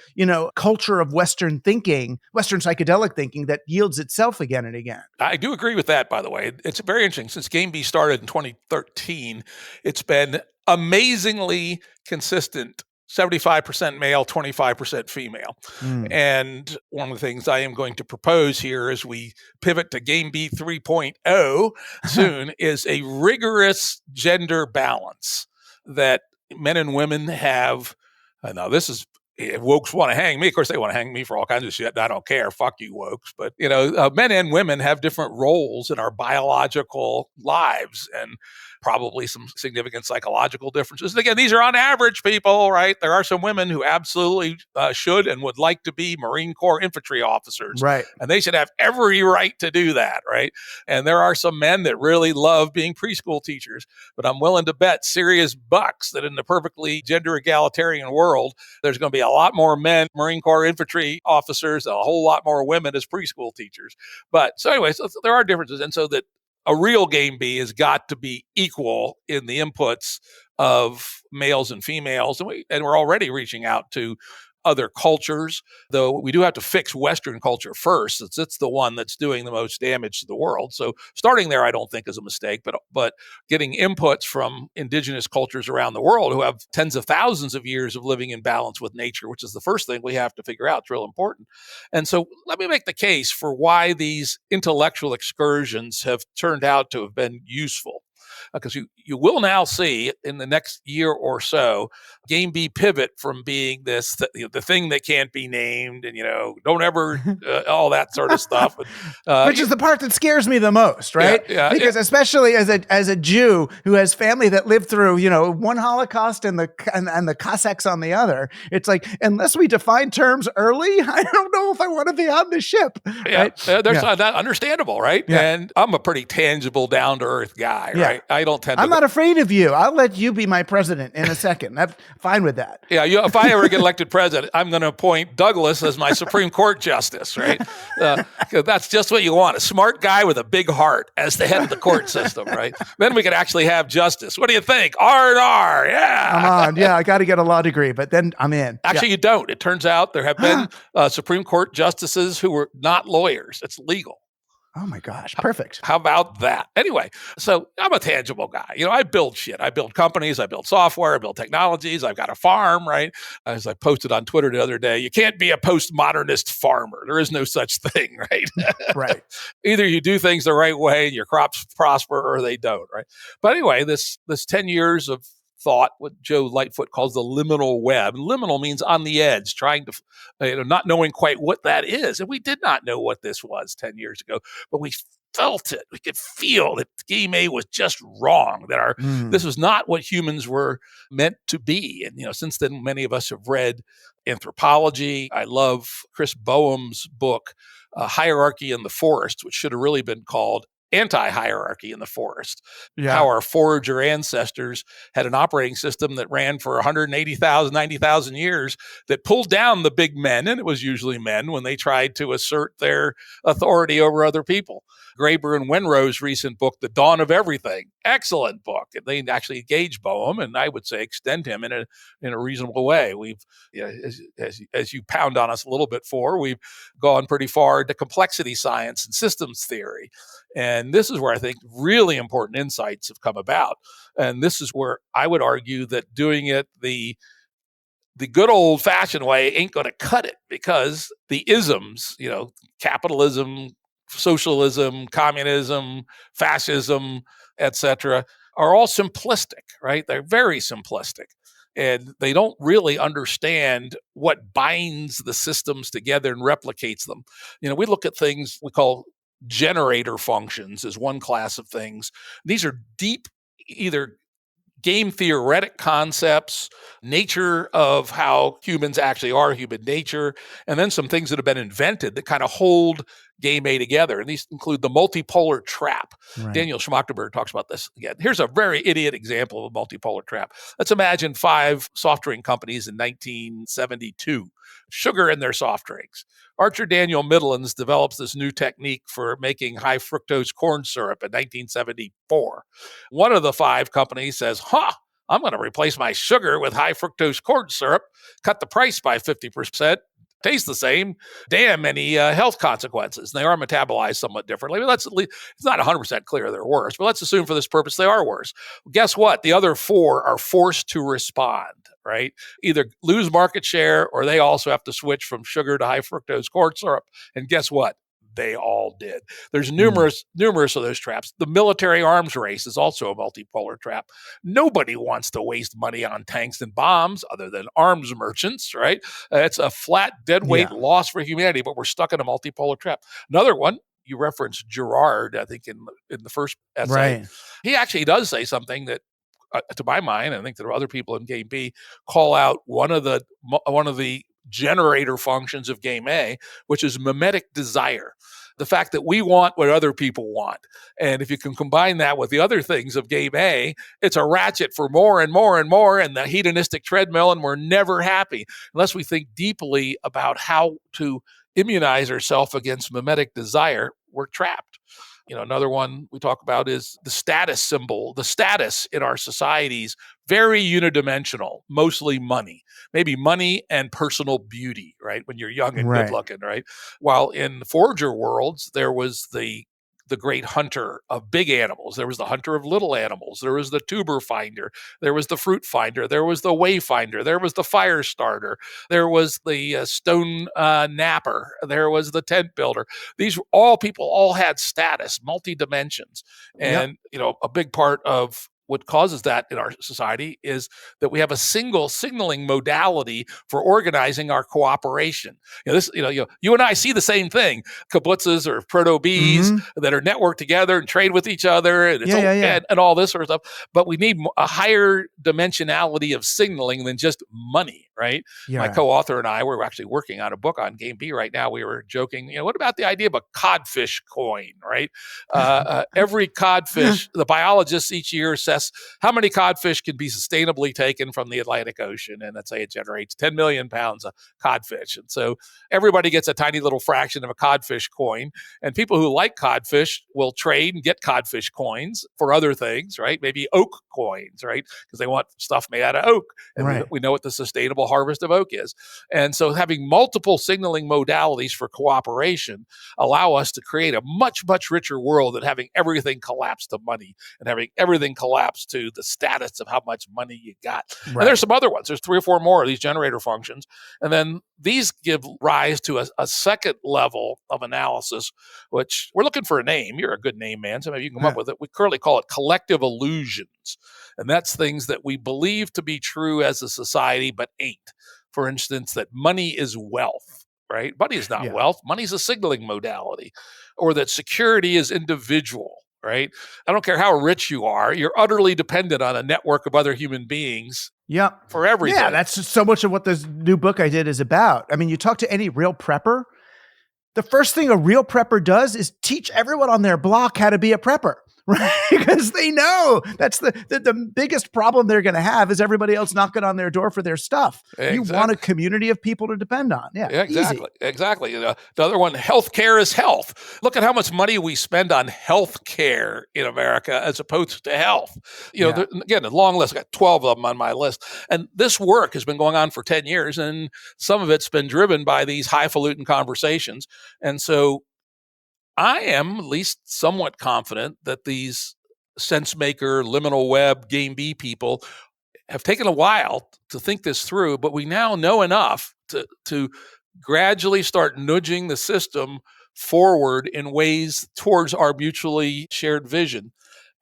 culture of Western thinking, Western psychedelic thinking that yields itself again and again. I do agree with that, by the way. It's very interesting. Since GameB started in 2013, it's been amazingly consistent. 75% male, 25% female. And one of the things I am going to propose here as we pivot to GameB 3.0 soon is a rigorous gender balance that men and women have. Now, this is, if wokes want to hang me, of course, they want to hang me for all kinds of shit. I don't care. Fuck you, wokes. But, men and women have different roles in our biological lives and probably some significant psychological differences. And again, these are on average, people, right? There are some women who absolutely should and would like to be Marine Corps infantry officers. Right. And they should have every right to do that, right? And there are some men that really love being preschool teachers. But I'm willing to bet serious bucks that in the perfectly gender egalitarian world, there's going to be a lot more men, Marine Corps infantry officers, and a whole lot more women as preschool teachers. But so anyway, so there are differences. And so that a real GameB has got to be equal in the inputs of males and females. And we're already reaching out to other cultures, though we do have to fix Western culture first, since it's the one that's doing the most damage to the world. So starting there, I don't think is a mistake, but getting inputs from indigenous cultures around the world who have tens of thousands of years of living in balance with nature, which is the first thing we have to figure out. It's real important. And so let me make the case for why these intellectual excursions have turned out to have been useful. Because you will now see in the next year or so, GameB pivot from being the thing that can't be named and, don't ever, all that sort of stuff. Which is the part that scares me the most, right? Yeah, because especially as a Jew who has family that lived through, one Holocaust and the Cossacks on the other, it's like, unless we define terms early, I don't know if I want to be on the ship. Yeah, right? That's understandable, right? Yeah. And I'm a pretty tangible, down-to-earth guy, right? I don't tend to... I'm not afraid of you. I'll let you be my president in a second. I'm fine with that. Yeah, if I ever get elected president, I'm going to appoint Douglas as my Supreme Court justice, right? That's just what you want, a smart guy with a big heart as the head of the court system, right? Then we could actually have justice. What do you think? R&R, yeah. Come on, yeah, I got to get a law degree, but then I'm in. Actually, you don't. It turns out there have been Supreme Court justices who were not lawyers. It's legal. Oh my gosh, perfect. How about that? Anyway, so I'm a tangible guy. I build shit. I build companies. I build software. I build technologies. I've got a farm, right? As I posted on Twitter the other day, you can't be a postmodernist farmer. There is no such thing, right? Right. Either you do things the right way and your crops prosper or they don't, right? But anyway, this 10 years of thought, what Joe Lightfoot calls the liminal web. And liminal means on the edge, trying to, not knowing quite what that is. And we did not know what this was 10 years ago, but we felt it. We could feel that GameB was just wrong, that this was not what humans were meant to be. And, since then, many of us have read anthropology. I love Chris Boehm's book, Hierarchy in the Forest, which should have really been called Anti-Hierarchy in the Forest. Yeah. How our forager ancestors had an operating system that ran for 180,000, 90,000 years that pulled down the big men, and it was usually men, when they tried to assert their authority over other people. Graeber and Wenrow's recent book, The Dawn of Everything, excellent book. They actually engage Boehm, and I would say extend him in a reasonable way. We've, as you pound on us a little bit for, we've gone pretty far into complexity science and systems theory. And this is where I think really important insights have come about. And this is where I would argue that doing it the good old-fashioned way ain't going to cut it, because the isms, capitalism, socialism, communism, fascism, etc., are all simplistic, right? They're very simplistic. And they don't really understand what binds the systems together and replicates them. We look at things we call generator functions as one class of things. These are deep, either game theoretic concepts, nature of how humans actually are, human nature, and then some things that have been invented that kind of hold GameB together. And these include the multipolar trap. Right. Daniel Schmachtenberg talks about this again. Here's a very idiot example of a multipolar trap. Let's imagine 5 soft drink companies in 1972, sugar in their soft drinks. Archer Daniel Midlands develops this new technique for making high fructose corn syrup in 1974. One of the 5 companies says, I'm going to replace my sugar with high fructose corn syrup, cut the price by 50%, taste the same, damn any health consequences. And they are metabolized somewhat differently. But it's not 100% clear they're worse, but let's assume for this purpose they are worse. Well, guess what? The other 4 are forced to respond, right? Either lose market share or they also have to switch from sugar to high fructose corn syrup. And guess what? They all did. There's numerous of those traps. The military arms race is also a multipolar trap. Nobody wants to waste money on tanks and bombs other than arms merchants, right? It's a flat deadweight loss for humanity, but we're stuck in a multipolar trap. Another one, you referenced Girard, I think in the first essay. Right. He actually does say something that, to my mind, I think there are other people in GameB, call out one of the generator functions of GameB, which is mimetic desire. The fact that we want what other people want. And if you can combine that with the other things of GameB, it's a ratchet for more and more and more, and the hedonistic treadmill, and we're never happy. Unless we think deeply about how to immunize ourselves against mimetic desire, we're trapped. Another one we talk about is the status symbol. The status in our societies, very unidimensional, mostly money, maybe money and personal beauty, right? When you're young and good Right. looking, right? While in the forager worlds, there was the great hunter of big animals. There was the hunter of little animals. There was the tuber finder. There was the fruit finder. There was the wayfinder. There was the fire starter. There was the stone napper. There was the tent builder. These all people all had status, multi dimensions, Yep. and a big part of what causes that in our society is that we have a single signaling modality for organizing our cooperation. You and I see the same thing: kibbutzes or proto bees that are networked together and trade with each other, and and all this sort of stuff. But we need a higher dimensionality of signaling than just money, right? Yeah. My co-author and I, we're actually working on a book on GameB right now. We were joking, what about the idea of a codfish coin, right? Every codfish, the biologists each year assess how many codfish can be sustainably taken from the Atlantic Ocean. And let's say it generates 10 million pounds of codfish. And so everybody gets a tiny little fraction of a codfish coin. And people who like codfish will trade and get codfish coins for other things, right? Maybe oak coins, right? Because they want stuff made out of oak. And we know what the sustainable harvest of oak is. And so having multiple signaling modalities for cooperation allow us to create a much, much richer world than having everything collapse to money and having everything collapse to the status of how much money you got. Right. And there's some other ones. There's 3 or 4 more of these generator functions. And then these give rise to a second level of analysis, which we're looking for a name. You're a good name man, so maybe you can come up with it. We currently call it collective illusions. And that's things that we believe to be true as a society, but ain't. For instance, that money is wealth. Right? Money is not wealth. Money is a signaling modality. Or that security is individual. Right? I don't care how rich you are, you're utterly dependent on a network of other human beings for everything. Yeah, that's so much of what this new book I did is about. I mean, you talk to any real prepper, the first thing a real prepper does is teach everyone on their block how to be a prepper. Right? Because they know that's the biggest problem they're going to have is everybody else knocking on their door for their stuff. Exactly. You want a community of people to depend on. Yeah, exactly. Easy. Exactly. The other one, healthcare is health. Look at how much money we spend on healthcare in America as opposed to health. Again, a long list. I got 12 of them on my list. And this work has been going on for 10 years, and some of it's been driven by these highfalutin conversations. And so I am at least somewhat confident that these SenseMaker, liminal web, GameB people have taken a while to think this through, but we now know enough to gradually start nudging the system forward in ways towards our mutually shared vision.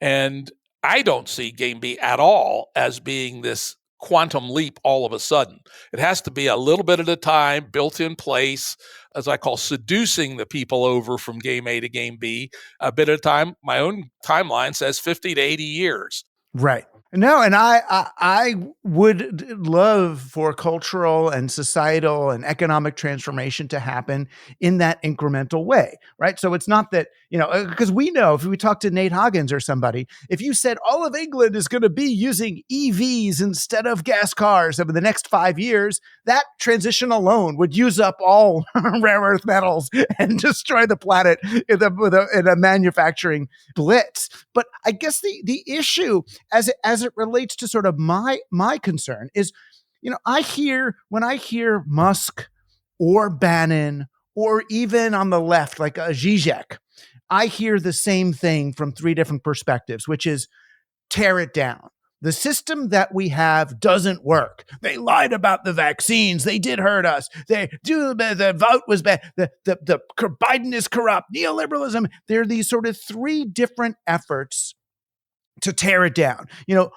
And I don't see GameB at all as being this quantum leap all of a sudden. It has to be a little bit at a time, built in place, as I call seducing the people over from game A to game B, a bit at a time. My own timeline says 50 to 80 years. Right. No, and I would love for cultural and societal and economic transformation to happen in that incremental way, right? So it's not that, because we know if we talk to Nate Hoggins or somebody, if you said all of England is going to be using EVs instead of gas cars over the next 5 years, that transition alone would use up all rare earth metals and destroy the planet in a manufacturing blitz. But I guess the issue as it relates to sort of my concern is, when I hear Musk or Bannon or even on the left, like Zizek, I hear the same thing from 3 different perspectives, which is tear it down. The system that we have doesn't work. They lied about the vaccines. They did hurt us. The vote was bad. The Biden is corrupt. Neoliberalism. There are these sort of 3 different efforts to tear it down.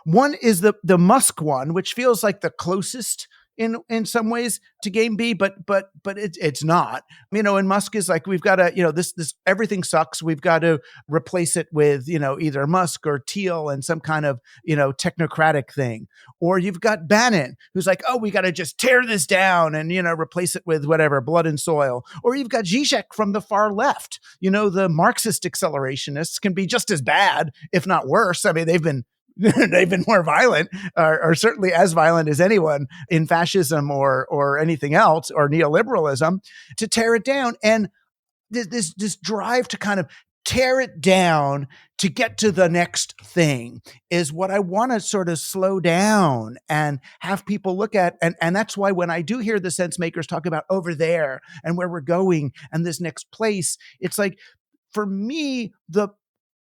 One is the Musk one, which feels like the closest in some ways to GameB, but it's not. And Musk is like, we've got to, this everything sucks. We've got to replace it with, either Musk or Thiel and some kind of, technocratic thing. Or you've got Bannon, who's like, oh, we got to just tear this down and, replace it with whatever, blood and soil. Or you've got Zizek from the far left. The Marxist accelerationists can be just as bad, if not worse. I mean, they've been more violent, or certainly as violent as anyone in fascism or anything else, or neoliberalism, to tear it down. And this drive to kind of tear it down to get to the next thing is what I want to sort of slow down and have people look at. And that's why when I do hear the sense makers talk about over there and where we're going and this next place, it's like, for me, the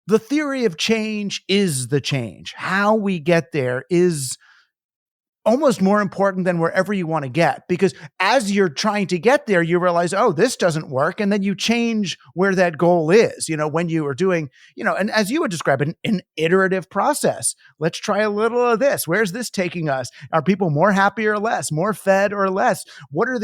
theory of change is the change. How we get there is almost more important than wherever you want to get, because as you're trying to get there, you realize, oh, this doesn't work. And then you change where that goal is, when you are doing, and as you would describe it, an iterative process. Let's try a little of this. Where's this taking us? Are people more happy or less, more fed or less? What are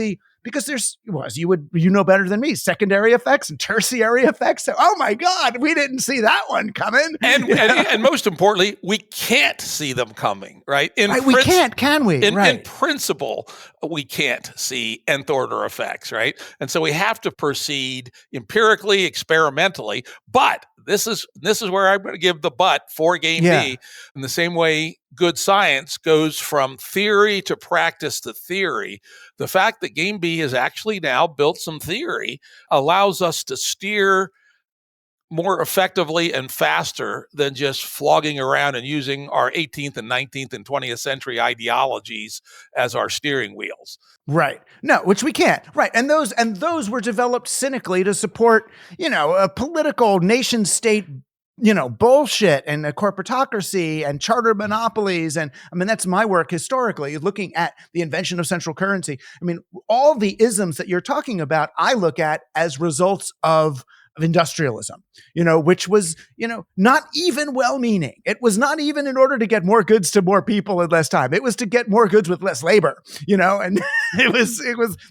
because there's, well, as you know better than me, secondary effects and tertiary effects. So, oh my God, we didn't see that one coming. And most importantly, we can't see them coming, right? We can't, can we? In principle, we can't see nth order effects, right? And so we have to proceed empirically, experimentally. But this is where I'm going to give the but for GameB. In the same way good science goes from theory to practice to theory, the fact that GameB has actually now built some theory allows us to steer more effectively and faster than just flogging around and using our 18th and 19th and 20th century ideologies as our steering wheels. Right. No, which we can't. Right. And those were developed cynically to support, a political nation state, bullshit and a corporatocracy and charter monopolies. And I mean, that's my work historically, looking at the invention of central currency. I mean, all the isms that you're talking about, I look at as results of industrialism, which was, not even well-meaning. It was not even in order to get more goods to more people in less time. It was to get more goods with less labor, and it was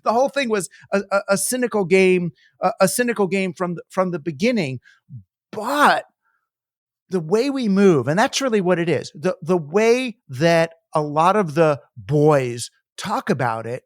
the whole thing was a cynical game, from the beginning. But the way we move, and that's really what it is, the way that a lot of the boys talk about it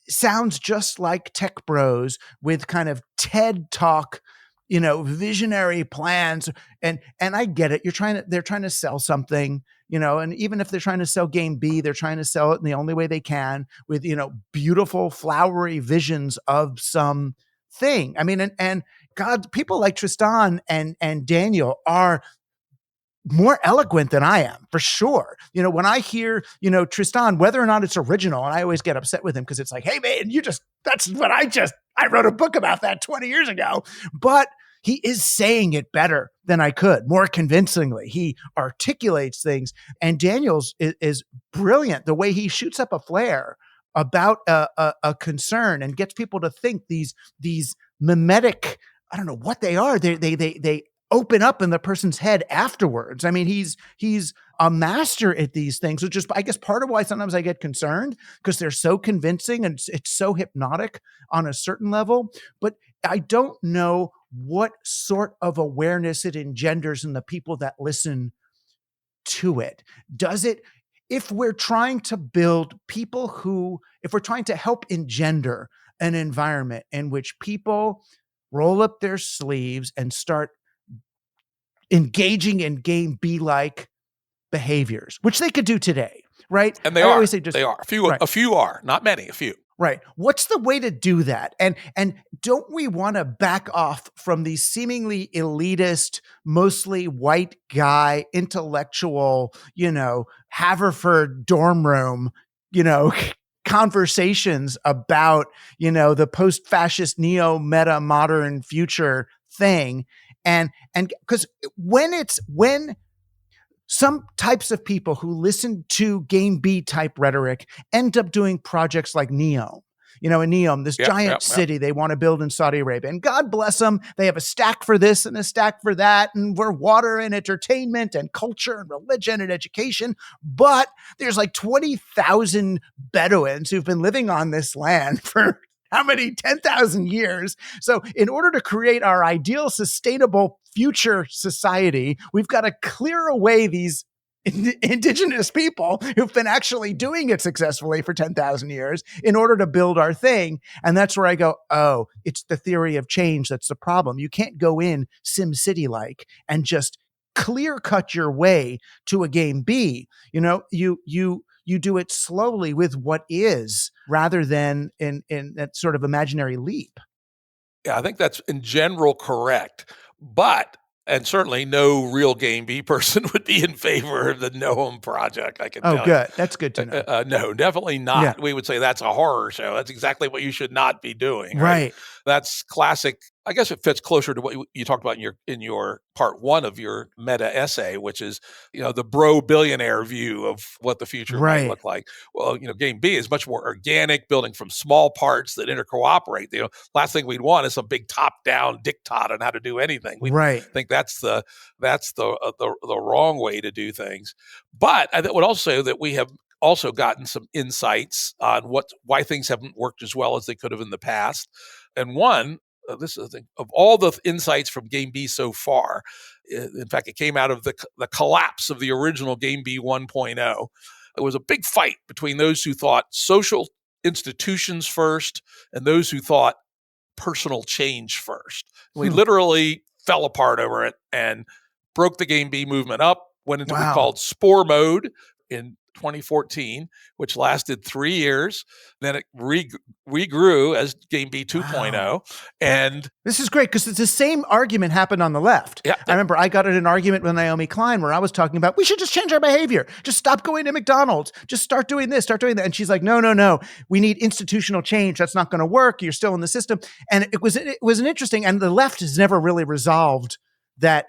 sounds just like tech bros with kind of TED Talk, visionary plans. And I get it. They're trying to sell something, and even if they're trying to sell GameB, they're trying to sell it in the only way they can with, beautiful, flowery visions of some thing. I mean, and God, people like Tristan and Daniel are more eloquent than I am, for sure. When I hear, Tristan, whether or not it's original, and I always get upset with him because it's like, hey, man, I wrote a book about that 20 years ago. But he is saying it better than I could, more convincingly. He articulates things. And Daniel's is brilliant. The way he shoots up a flare about a concern and gets people to think these mimetic, I don't know what they are. They open up in the person's head afterwards. I mean, he's a master at these things, which is, I guess, part of why sometimes I get concerned, because they're so convincing and it's so hypnotic on a certain level. But I don't know what sort of awareness it engenders in the people that listen to it. Does it, if we're trying to build people if we're trying to help engender an environment in which people roll up their sleeves and start engaging in GameB-like behaviors, which they could do today, right? And they are. A few are, not many, a few. Right. What's the way to do that? And don't we want to back off from these seemingly elitist, mostly white guy, intellectual, Haverford dorm room, conversations about, the post-fascist neo-meta modern future thing? And because when some types of people who listen to GameB type rhetoric end up doing projects like Neom, in Neom, this giant city they want to build in Saudi Arabia. And God bless them, they have a stack for this and a stack for that, and we're water and entertainment and culture and religion and education. But there's like 20,000 Bedouins who've been living on this land for how many 10,000 years? So in order to create our ideal sustainable future society, we've got to clear away these indigenous people who've been actually doing it successfully for 10,000 years in order to build our thing. And that's where I go, oh, it's the theory of change that's the problem. You can't go in SimCity-like and just clear cut your way to a GameB. You do it slowly with what is, rather than in that sort of imaginary leap. Yeah, I think that's in general correct. And certainly no real GameB person would be in favor of the No Home Project, I can tell you. Good. That's good to know. No, definitely not. Yeah. We would say that's a horror show. That's exactly what you should not be doing. Right. That's classic. I guess it fits closer to what you talked about in your part one of your meta essay, which is, the bro billionaire view of what the future might look like. Well, GameB is much more organic, building from small parts that intercooperate. Last thing we'd want is some big top-down diktat on how to do anything. We think that's the wrong way to do things. But I would also say that we have also gotten some insights on why things haven't worked as well as they could have in the past. And one, this is the thing, of all the insights from GameB so far, in fact, it came out of the collapse of the original GameB 1.0. It was a big fight between those who thought social institutions first and those who thought personal change first. We literally fell apart over it and broke the GameB movement up, went into what we called spore mode in 2014, which lasted 3 years. Then it regrew as GameB 2.0. And this is great because it's the same argument happened on the left. Yeah. I remember I got in an argument with Naomi Klein where I was talking about, we should just change our behavior. Just stop going to McDonald's. Just start doing this, start doing that. And she's like, no. We need institutional change. That's not going to work. You're still in the system. And it was an interesting, and the left has never really resolved that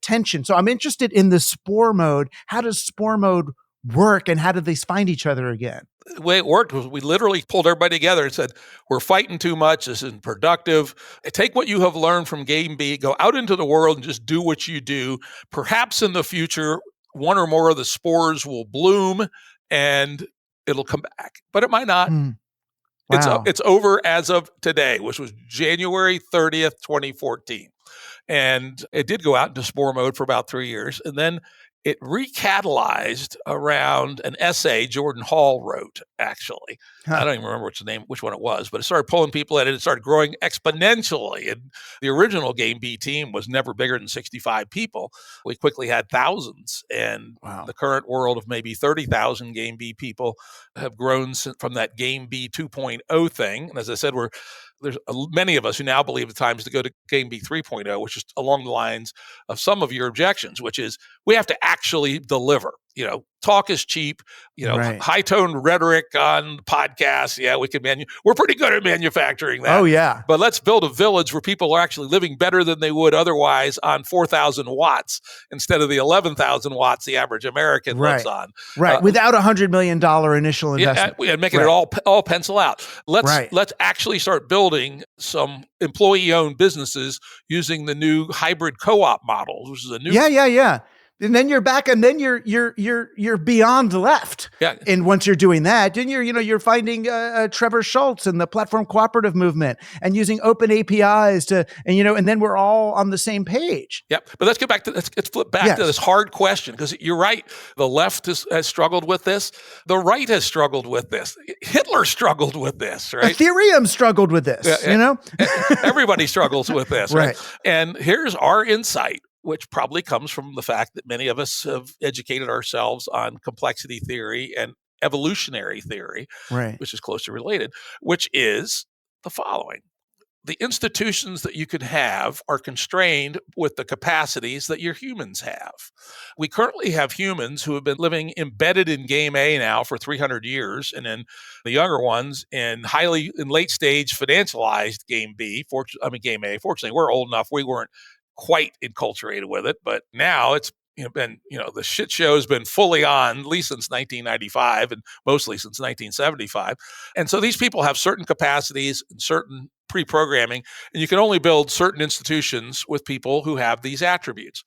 tension. So I'm interested in the spore mode. How does spore mode work, and how did they find each other again? The way it worked was we literally pulled everybody together and said, we're fighting too much. This isn't productive. Take what you have learned from GameB, go out into the world and just do what you do. Perhaps in the future, one or more of the spores will bloom and it'll come back, but it might not. Wow. It's over as of today, which was January 30th, 2014. And it did go out into spore mode for about 3 years. And then it recatalyzed around an essay Jordan Hall wrote, actually. I don't even remember which one it was, but it started pulling people in, and it started growing exponentially. And the original GameB team was never bigger than 65 people. We quickly had thousands. And the current world of maybe 30,000 GameB people have grown from that GameB 2.0 thing. And as I said, there's many of us who now believe the time is to go to GameB 3.0, which is along the lines of some of your objections, which is we have to actually deliver. Talk is cheap. High-toned rhetoric on podcasts. Yeah, we're pretty good at manufacturing that. Oh, yeah. But let's build a village where people are actually living better than they would otherwise on 4,000 watts instead of the 11,000 watts the average American lives on. Right, without $100 million initial investment. And making it all pencil out. Let's actually start building some employee-owned businesses using the new hybrid co-op model, which is a new... Yeah. And then you're back, and then you're beyond left. Yeah. And once you're doing that, then you're finding Trevor Schultz and the platform cooperative movement, and using open APIs and then we're all on the same page. Yep. But let's flip back to this hard question, because you're right. The left has struggled with this. The right has struggled with this. Hitler struggled with this, right? Ethereum struggled with this. Everybody struggles with this, right? And here's our insight, which probably comes from the fact that many of us have educated ourselves on complexity theory and evolutionary theory, which is closely related, which is the following. The institutions that you can have are constrained with the capacities that your humans have. We currently have humans who have been living embedded in Game A now for 300 years, and then the younger ones in late stage financialized Game Game A. Fortunately, we're old enough, we weren't quite enculturated with it, but now it's been the shit show has been fully on at least since 1995 and mostly since 1975. And so these people have certain capacities and certain pre-programming, and you can only build certain institutions with people who have these attributes.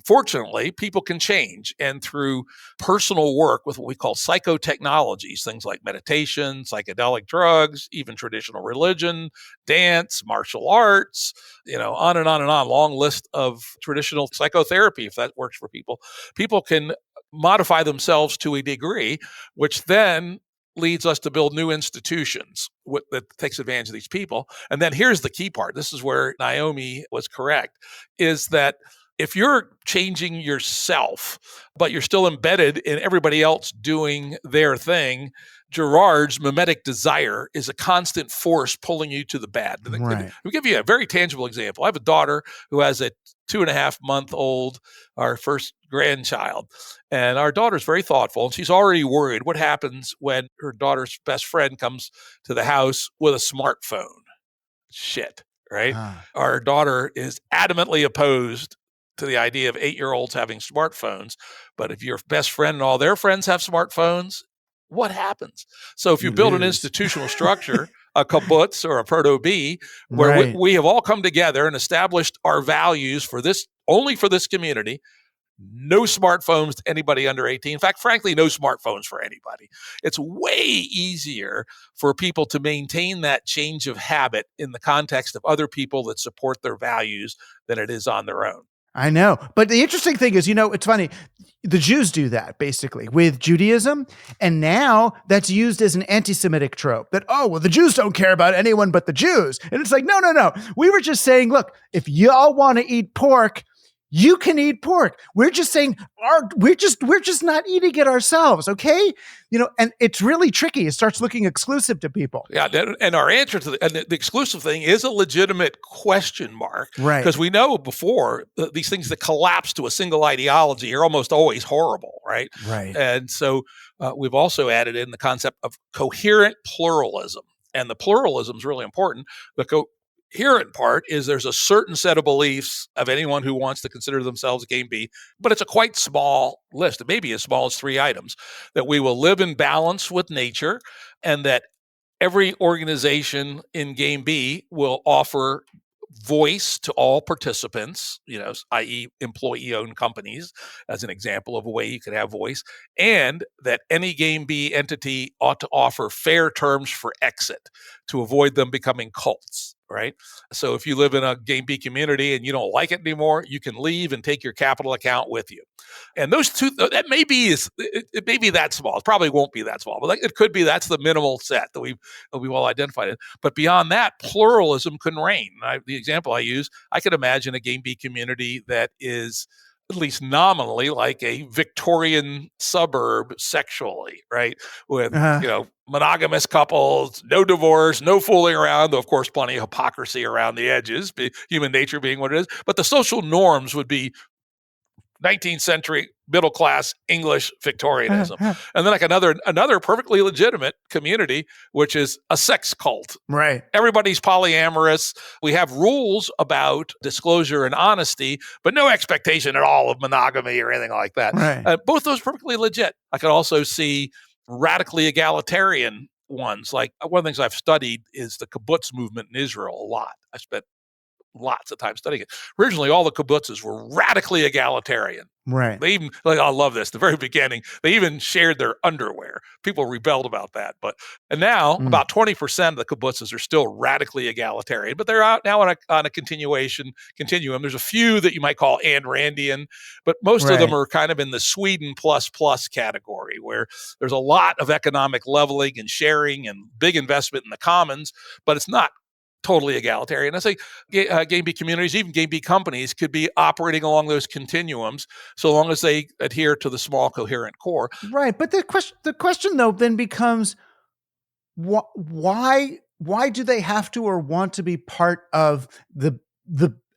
Fortunately, people can change, and through personal work with what we call psychotechnologies, things like meditation, psychedelic drugs, even traditional religion, dance, martial arts, on and on and on, long list of traditional psychotherapy, if that works for people. People can modify themselves to a degree, which then leads us to build new institutions that takes advantage of these people. And then here's the key part. This is where Naomi was correct, is that if you're changing yourself, but you're still embedded in everybody else doing their thing, Girard's mimetic desire is a constant force pulling you to the bad. Right. I'll give you a very tangible example. I have a daughter who has a 2.5-month-old, our first grandchild. And our daughter's very thoughtful, and she's already worried what happens when her daughter's best friend comes to the house with a smartphone. Shit, right? Our daughter is adamantly opposed to the idea of 8-year-olds having smartphones. But if your best friend and all their friends have smartphones, what happens? So if you build an institutional structure, a kibbutz or a proto-B, where we have all come together and established our values for this, only for this community, no smartphones to anybody under 18. In fact, frankly, no smartphones for anybody. It's way easier for people to maintain that change of habit in the context of other people that support their values than it is on their own. I know. But the interesting thing is, it's funny. The Jews do that basically with Judaism. And now that's used as an anti-Semitic trope that, the Jews don't care about anyone but the Jews. And it's like, no. We were just saying, look, if y'all want to eat pork, you can eat pork. We're just saying we're just not eating it ourselves, okay? And it's really tricky. It starts looking exclusive to people. Yeah, and our answer to the exclusive thing is a legitimate question mark, right? Because we know before these things that collapse to a single ideology are almost always horrible, right? Right. And so we've also added in the concept of coherent pluralism, and the pluralism is really important. The coherent part is there's a certain set of beliefs of anyone who wants to consider themselves GameB, but it's a quite small list. It may be as small as 3 items: that we will live in balance with nature, and that every organization in GameB will offer voice to all participants, i.e. employee-owned companies, as an example of a way you could have voice, and that any GameB entity ought to offer fair terms for exit to avoid them becoming cults. Right. So if you live in a GameB community and you don't like it anymore, you can leave and take your capital account with you. And those two, that may be it may be that small. It probably won't be that small, but it could be that's the minimal set that we've all identified. But beyond that, pluralism can reign. The example I use, I could imagine a GameB community that is at least nominally like a Victorian suburb sexually, right? With, monogamous couples, no divorce, no fooling around, though of course plenty of hypocrisy around the edges, human nature being what it is. But the social norms would be 19th century middle class English Victorianism. And then like another perfectly legitimate community, which is a sex cult. Right. Everybody's polyamorous. We have rules about disclosure and honesty, but no expectation at all of monogamy or anything like that. Right. Both those perfectly legit. I could also see radically egalitarian ones. Like one of the things I've studied is the kibbutz movement in Israel a lot. I spent lots of time studying it. Originally, all the kibbutzes were radically egalitarian. Right. They even, I love this, the very beginning, they even shared their underwear. People rebelled about that. And now about 20% of the kibbutzes are still radically egalitarian, but they're out now on a continuum. There's a few that you might call Ayn Randian, but most of them are kind of in the Sweden plus category, where there's a lot of economic leveling and sharing and big investment in the commons, but it's not totally egalitarian. I say GameB communities, even GameB companies, could be operating along those continuums so long as they adhere to the small coherent core. Right. But the question though then becomes, why do they have to or want to be part of the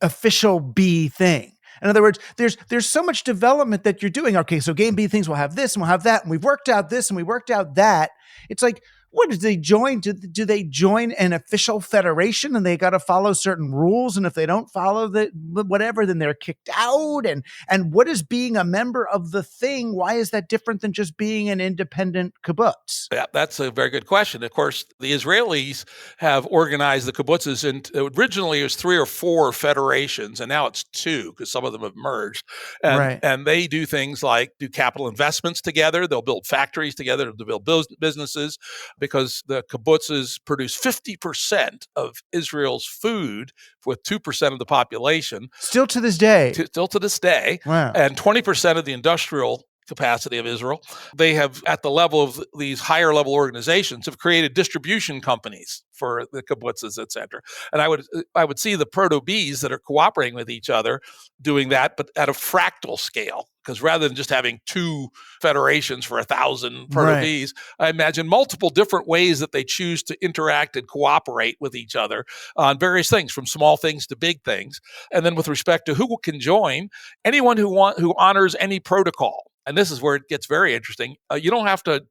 official B thing? In other words, there's so much development that you're doing. Okay, so GameB things will have this and we'll have that, and we've worked out this and we worked out that. It's like, what did they join? Do they join an official federation and they got to follow certain rules? And if they don't follow whatever, then they're kicked out. And what is being a member of the thing? Why is that different than just being an independent kibbutz? Yeah, that's a very good question. Of course, the Israelis have organized the kibbutzes, and originally it was 3 or 4 federations, and now it's 2 because some of them have merged. And they do things like do capital investments together. They'll build factories together. They'll build businesses, because the kibbutzes produce 50% of Israel's food with 2% of the population. Still to this day. Wow. And 20% of the industrial capacity of Israel. They have, at the level of these higher level organizations, have created distribution companies for the kibbutzes, et cetera. And I would see the proto-Bs that are cooperating with each other doing that, but at a fractal scale, because rather than just having 2 federations for 1,000 proto Right. Bs, I imagine multiple different ways that they choose to interact and cooperate with each other on various things, from small things to big things. And then with respect to who can join, anyone who honors any protocol. And this is where it gets very interesting. You don't have to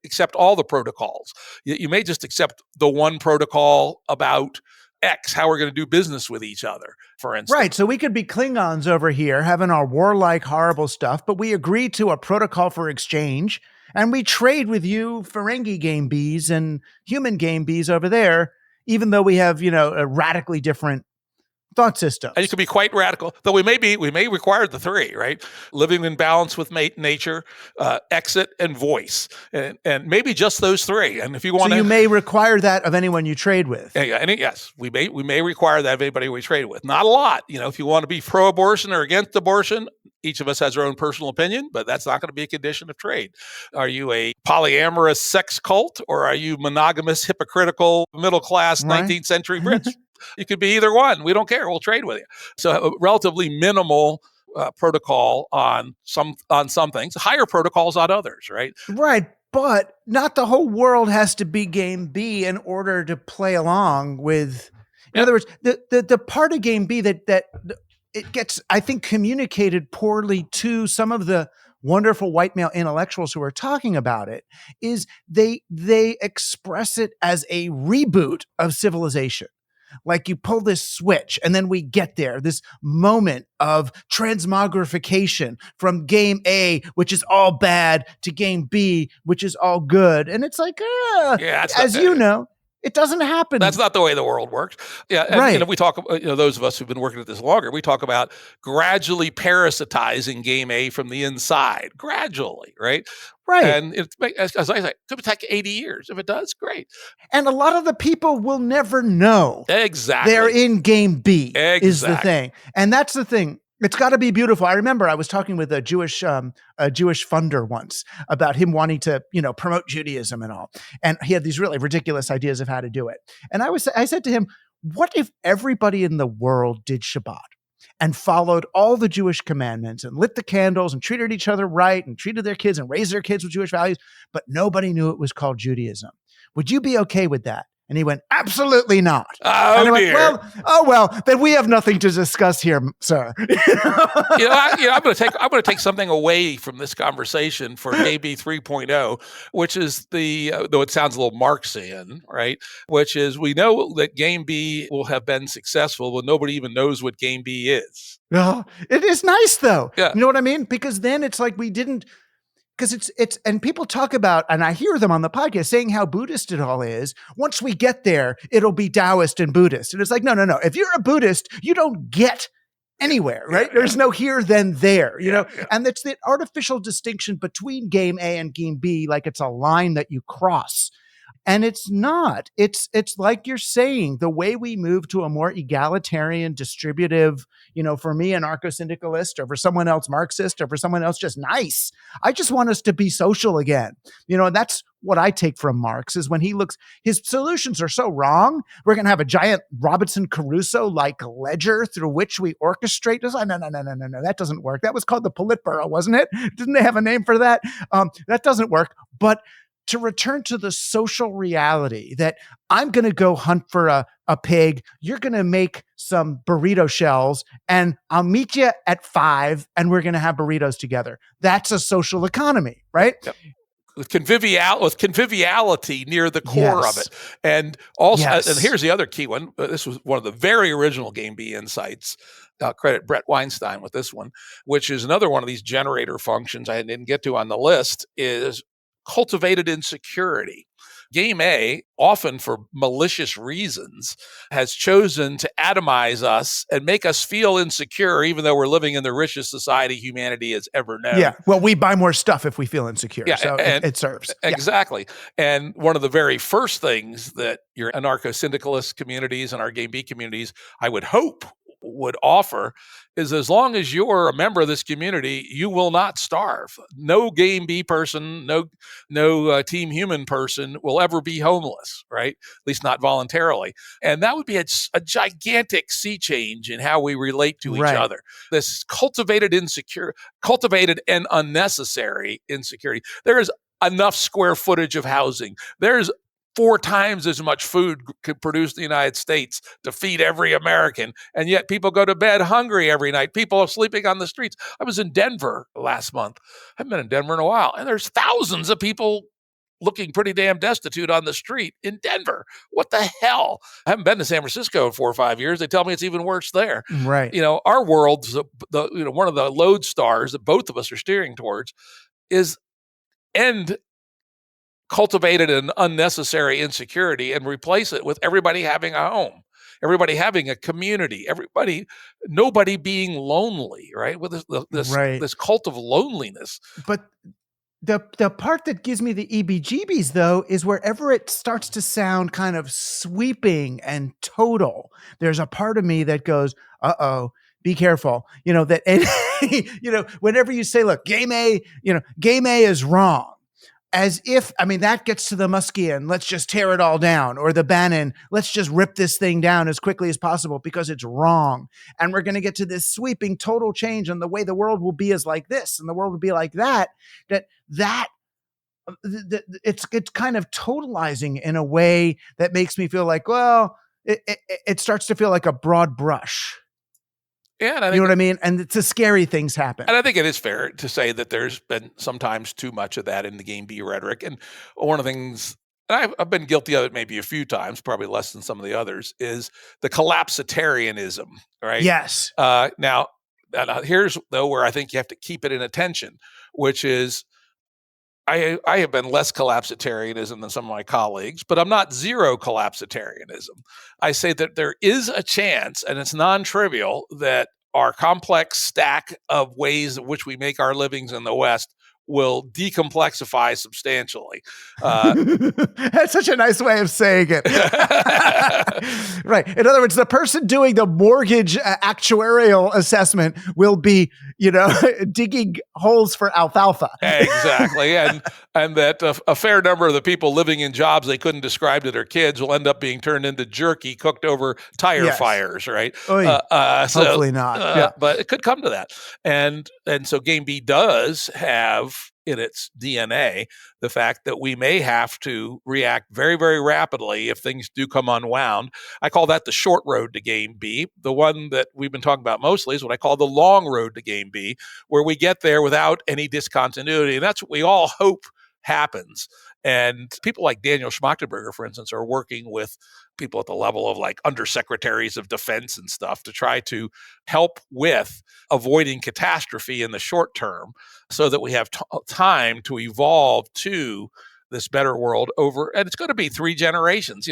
accept all the protocols. You may just accept the one protocol about X, how we're going to do business with each other, for instance. Right. So we could be Klingons over here having our warlike, horrible stuff, but we agree to a protocol for exchange, and we trade with you Ferengi GameBs and human GameBs over there, even though we have, a radically different thought systems. And you can be quite radical, though we may require the 3, right? Living in balance with nature, exit, and voice, and maybe just those 3. And if you want, so you may require that of anyone you trade with. Yes, we may require that of anybody we trade with. Not a lot, if you want to be pro-abortion or against abortion. Each of us has our own personal opinion, but that's not going to be a condition of trade. Are you a polyamorous sex cult, or are you monogamous, hypocritical, middle-class 19th century Brits? You could be either one. We don't care. We'll trade with you. So a relatively minimal protocol on some things, higher protocols on others, right? Right. But not the whole world has to be GameB in order to play along with. In other words, the part of GameB that it gets, I think, communicated poorly to some of the wonderful white male intellectuals who are talking about it is they express it as a reboot of civilization. Like you pull this switch and then we get there, this moment of transmogrification from game A, which is all bad, to game B, which is all good. And it's like, as you know, it doesn't happen. That's not the way the world works. Yeah, and, right. We talk, those of us who've been working at this longer, we talk about gradually parasitizing game A from the inside, gradually, right? Right. And as I say, it could take 80 years. If it does, great. And a lot of the people will never know. Exactly. They're in game B, exactly. is the thing. And that's the thing. It's got to be beautiful. I remember I was talking with a Jewish funder once about him wanting to, promote Judaism and all. And he had these really ridiculous ideas of how to do it. And I said to him, what if everybody in the world did Shabbat and followed all the Jewish commandments and lit the candles and treated each other right and treated their kids and raised their kids with Jewish values, but nobody knew it was called Judaism? Would you be okay with that? And he went, absolutely not. Oh, and I dear. Went, well, then we have nothing to discuss here, sir. I'm going to take something away from this conversation for GameB 3.0, which is though it sounds a little Marxian, right? Which is, we know that GameB will have been successful, but nobody even knows what GameB is. Oh, it is nice though. Yeah. You know what I mean? Because then it's like we didn't. Because it's and people talk about, and I hear them on the podcast saying how Buddhist it all is. Once we get there, it'll be Taoist and Buddhist. And it's like, no. If you're a Buddhist, you don't get anywhere, right? There's no here, then there, you know? Yeah. And it's the artificial distinction between game A and game B, like it's a line that you cross. And it's not. It's like you're saying, the way we move to a more egalitarian, distributive, for me, anarcho-syndicalist, or for someone else, Marxist, or for someone else, just nice. I just want us to be social again. And that's what I take from Marx, is when he looks, his solutions are so wrong. We're going to have a giant Robinson Crusoe-like ledger through which we orchestrate this. No, that doesn't work. That was called the Politburo, wasn't it? Didn't they have a name for that? That doesn't work. But to return to the social reality that I'm going to go hunt for a pig, you're going to make some burrito shells, and I'll meet you at 5 and we're going to have burritos together. That's a social economy, right? Yep. With conviviality near the core of it. And also, and here's the other key one. This was one of the very original GameB insights. Credit Brett Weinstein with this one, which is another one of these generator functions I didn't get to on the list, is cultivated insecurity. Game A, often for malicious reasons, has chosen to atomize us and make us feel insecure, even though we're living in the richest society humanity has ever known. Yeah, well, we buy more stuff if we feel insecure, so and it serves. Exactly. Yeah. And one of the very first things that your anarcho-syndicalist communities and our GameB communities, I would hope, would offer is as long as you're a member of this community, you will not starve. No GameB person, no Team Human person will ever be homeless, right? At least not voluntarily. And that would be a gigantic sea change in how we relate to each other. This cultivated and unnecessary insecurity. There is enough square footage of housing. There's 4 times as much food produced in the United States to feed every American. And yet people go to bed hungry every night. People are sleeping on the streets. I was in Denver last month. I haven't been in Denver in a while. And there's thousands of people looking pretty damn destitute on the street in Denver. What the hell? I haven't been to San Francisco in 4 or 5 years. They tell me it's even worse there. Right. Our world's one of the lodestars that both of us are steering towards is end cultivated and unnecessary insecurity and replace it with everybody having a home, everybody having a community, nobody being lonely, right? With this cult of loneliness. But the part that gives me the EBGBs, though, is wherever it starts to sound kind of sweeping and total, there's a part of me that goes, uh-oh, be careful. Whenever you say, look, Game A is wrong. As if, that gets to the Muskian, let's just tear it all down, or the Bannon, let's just rip this thing down as quickly as possible because it's wrong. And we're going to get to this sweeping total change, and the way the world will be is like this, and the world will be like that, it's kind of totalizing in a way that makes me feel like, well, it starts to feel like a broad brush. Yeah, and I think, you know what I mean? And it's a scary things happen. And I think it is fair to say that there's been sometimes too much of that in the GameB rhetoric. And one of the things, and I've been guilty of it maybe a few times, probably less than some of the others, is the collapsitarianism, right? Yes. Now, here's, though, where I think you have to keep it in attention, which is I have been less collapsitarianism than some of my colleagues, but I'm not zero collapsitarianism. I say that there is a chance, and it's non-trivial, that our complex stack of ways in which we make our livings in the West will decomplexify substantially. That's such a nice way of saying it. Right. In other words, the person doing the mortgage actuarial assessment will be, digging holes for alfalfa. Exactly. And that a fair number of the people living in jobs they couldn't describe to their kids will end up being turned into jerky cooked over tire fires, right? Hopefully not. But it could come to that. And so GameB does have in its DNA the fact that we may have to react very, very rapidly if things do come unwound. I call that the short road to GameB. The one that we've been talking about mostly is what I call the long road to GameB, where we get there without any discontinuity. And that's what we all hope happens. And people like Daniel Schmachtenberger, for instance, are working with people at the level of like undersecretaries of defense and stuff to try to help with avoiding catastrophe in the short term so that we have time to evolve to this better world over, and it's going to be 3 generations.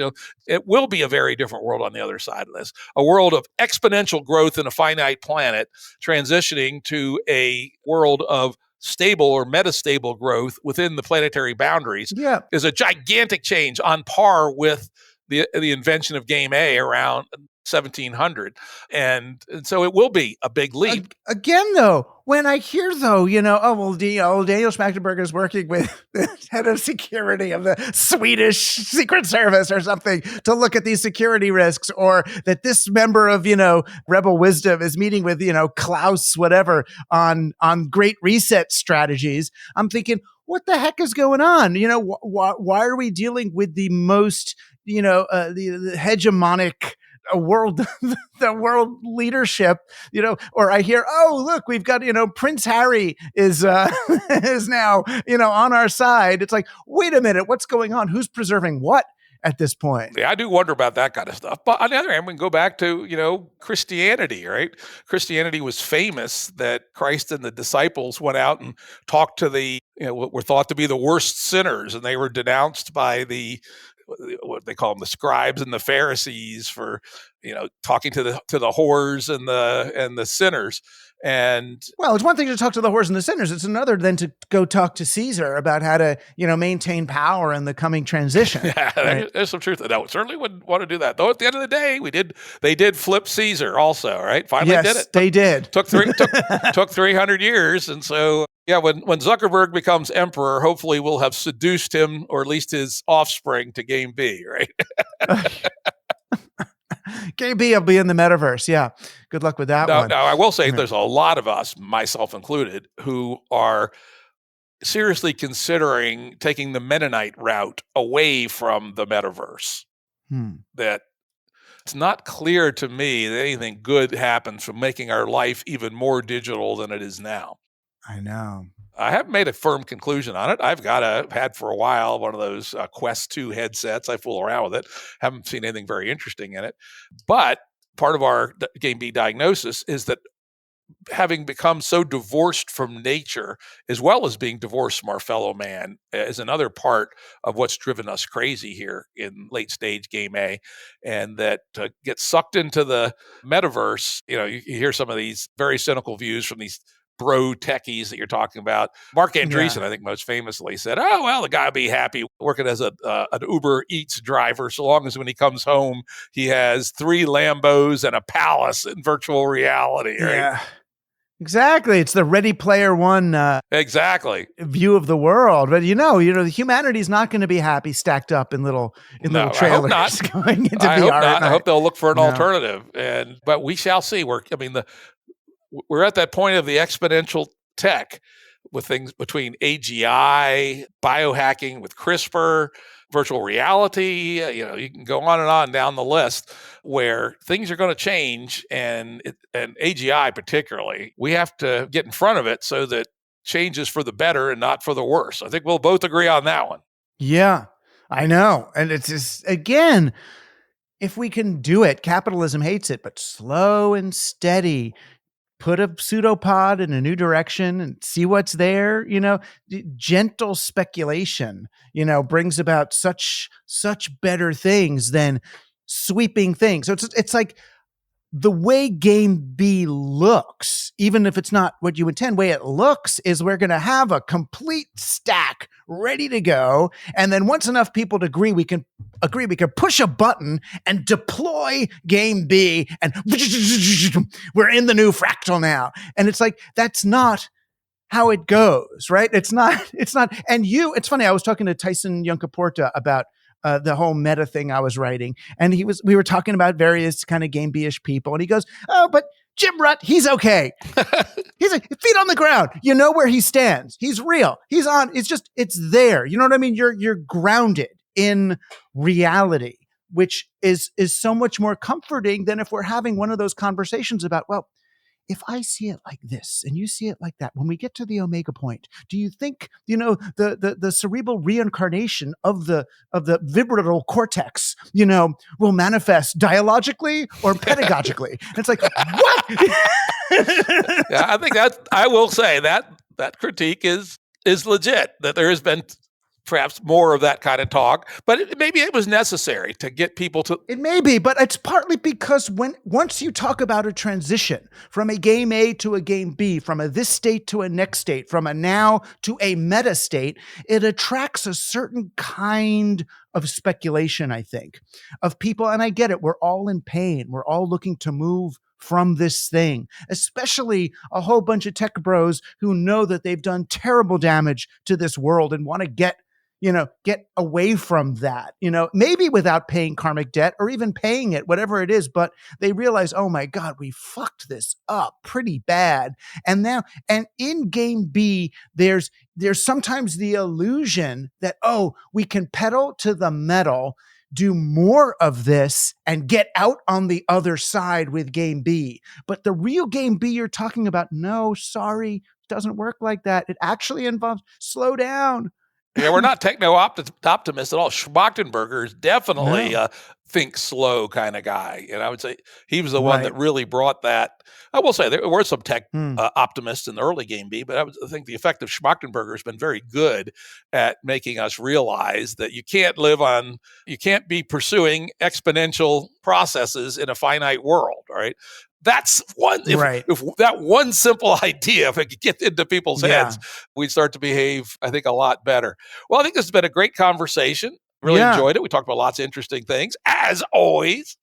It will be a very different world on the other side of this, a world of exponential growth in a finite planet transitioning to a world of stable or metastable growth within the planetary boundaries is a gigantic change on par with the invention of Game A around 1700. And so it will be a big leap. Again, though, when I hear, though, Daniel Schmachtenberger is working with the head of security of the Swedish Secret Service or something to look at these security risks, or that this member of, Rebel Wisdom is meeting with, Klaus, whatever, on Great Reset strategies. I'm thinking, what the heck is going on? Why are we dealing with the most, the hegemonic world, the world leadership, or I hear, oh, look, we've got, Prince Harry is now, on our side. It's like, wait a minute, what's going on? Who's preserving what at this point? Yeah, I do wonder about that kind of stuff. But on the other hand, we can go back to, Christianity, right? Christianity was famous that Christ and the disciples went out and talked to what were thought to be the worst sinners, and they were denounced by the what they call them, the scribes and the Pharisees, for talking to the whores and the sinners. And well, it's one thing to talk to the whores and the sinners. It's another than to go talk to Caesar about how to, maintain power in the coming transition. Yeah, right? There's some truth to that. No, certainly wouldn't want to do that. Though at the end of the day, they did flip Caesar also, right? Finally yes, did it. They did. Took 300 years. And so, yeah, when Zuckerberg becomes emperor, hopefully we'll have seduced him, or at least his offspring, to GameB, right? GameB will be in the metaverse. Yeah. Good luck with that one. Now, I will say there's a lot of us, myself included, who are seriously considering taking the Mennonite route away from the metaverse. That it's not clear to me that anything good happens from making our life even more digital than it is now. I know. I haven't made a firm conclusion on it. I've had for a while one of those Quest 2 headsets. I fool around with it. Haven't seen anything very interesting in it. But part of our GameB diagnosis is that having become so divorced from nature, as well as being divorced from our fellow man, is another part of what's driven us crazy here in late stage Game A. And that to get sucked into the metaverse, you hear some of these very cynical views from these bro techies that you're talking about. Mark Andreessen, I think most famously said, "Oh, well, the guy will be happy working as an Uber Eats driver so long as when he comes home, he has 3 Lambos and a palace in virtual reality." Right? Yeah, exactly. It's the Ready Player One exactly view of the world. But humanity's not going to be happy stacked up in little trailers. I hope not. Going into I VR hope not. at night. I hope they'll look for an alternative. But we shall see. We're at that point of the exponential tech with things between AGI, biohacking with CRISPR, virtual reality. You can go on and down the list where things are going to change, and AGI particularly. We have to get in front of it so that change is for the better and not for the worse. I think we'll both agree on that one. Yeah, I know. And it's just, again, if we can do it, capitalism hates it, but slow and steady. Put a pseudopod in a new direction and see what's there. Gentle speculation, brings about such better things than sweeping things. So it's like the way GameB looks, even if it's not what you intend, way it looks is we're going to have a complete stack ready to go. And then once enough people agree, we can push a button and deploy GameB, and we're in the new fractal now. And it's like, that's not how it goes, right? It's not. And it's funny. I was talking to Tyson Yunkaporta about the whole meta thing I was writing. And we were talking about various kind of GameB-ish people. And he goes, "Oh, but Jim Rutt, he's okay. He's like, feet on the ground. You know where he stands. He's real. He's on. It's there. You know what I mean? You're grounded in reality, which is so much more comforting than if we're having one of those conversations about, well, if I see it like this and you see it like that, when we get to the omega point, do you think, the cerebral reincarnation of the vibratile cortex, will manifest dialogically or pedagogically?" And it's like, what? Yeah, I think I will say that critique is legit, that there has been perhaps more of that kind of talk, but maybe it was necessary to get people to. It may be, but it's partly because once you talk about a transition from a game A to a game B, from a this state to a next state, from a now to a meta state, it attracts a certain kind of speculation, I think, of people. And I get it. We're all in pain. We're all looking to move from this thing, especially a whole bunch of tech bros who know that they've done terrible damage to this world and want to get away from that, maybe without paying karmic debt or even paying it, whatever it is. But they realize, oh my God, we fucked this up pretty bad. And in GameB, there's sometimes the illusion that, we can pedal to the metal, do more of this and get out on the other side with GameB. But the real GameB you're talking about, no, sorry, doesn't work like that. It actually involves slow down. Yeah, we're not optimists at all. Schmachtenberger is definitely a think slow kind of guy. And I would say he was the one that really brought that. I will say there were some tech optimists in the early GameB, but I think the effect of Schmachtenberger has been very good at making us realize that you can't be pursuing exponential processes in a finite world, right? That's one. If that one simple idea, if it could get into people's heads, we'd start to behave, I think, a lot better. Well, I think this has been a great conversation. Really enjoyed it. We talked about lots of interesting things, as always.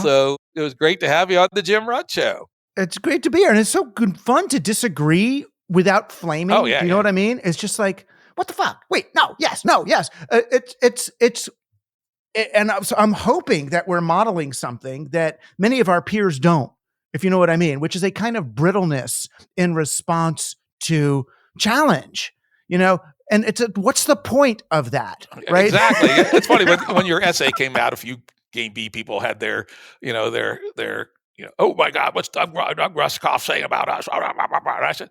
So it was great to have you on the Jim Rutt Show. It's great to be here, and it's so good fun to disagree without flaming. Oh yeah, you know what I mean? It's just like, what the fuck? Wait, no, yes. And so I'm hoping that we're modeling something that many of our peers don't, if you know what I mean, which is a kind of brittleness in response to challenge, and what's the point of that, right? Exactly. It's funny when your essay came out, a few GameB people had their oh my God, what's Doug Rushkoff saying about us? I said,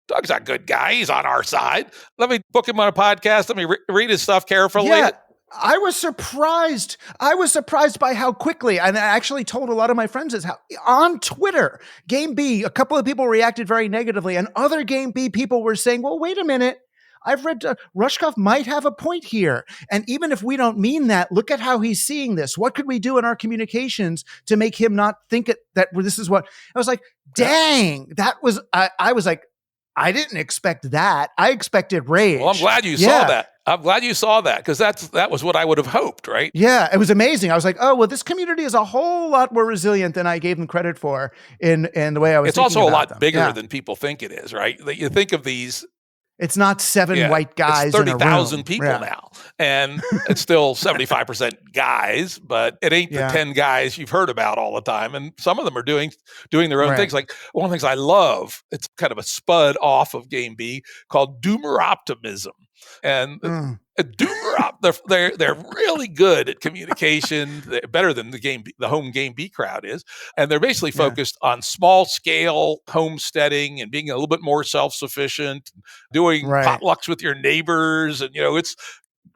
Doug's a good guy. He's on our side. Let me book him on a podcast. Let me read his stuff carefully. Yeah. I was surprised. By how quickly, and I actually told a lot of my friends this, how on Twitter, GameB, a couple of people reacted very negatively, and other GameB people were saying, well, wait a minute. I've read Rushkoff might have a point here. And even if we don't mean that, look at how he's seeing this. What could we do in our communications to make him not think that this is what I was like, dang, that was, I was like, I didn't expect that. I expected rage. Well, I'm glad you saw that. I'm glad you saw that because that was what I would have hoped, right? Yeah, it was amazing. I was like, oh, well, this community is a whole lot more resilient than I gave them credit for in the way I was. It's also a lot bigger than people think it is, right? You think of these. It's not seven white guys. It's 30,000 people now, and it's still 75% guys, but it ain't the 10 guys you've heard about all the time. And some of them are doing their own things. Like one of the things I love, it's kind of a spud off of GameB called Doomer Optimism. And Doomer they're really good at communication, better than the home GameB crowd is. And they're basically focused on small scale homesteading and being a little bit more self-sufficient, doing potlucks with your neighbors. And, it's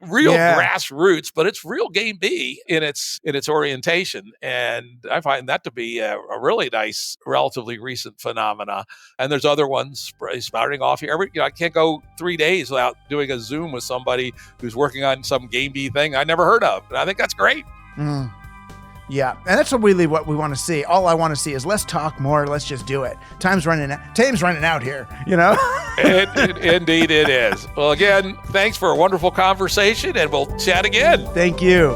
real grassroots, but it's real GameB in its orientation. And I find that to be a really nice, relatively recent phenomena. And there's other ones spouting off here. I can't go 3 days without doing a Zoom with somebody who's working on some GameB thing I never heard of. And I think that's great. Yeah, and that's really what we want to see. All I want to see is let's talk more. Let's just do it. Time's running out here, Indeed it is. Well, again, thanks for a wonderful conversation, and we'll chat again. Thank you.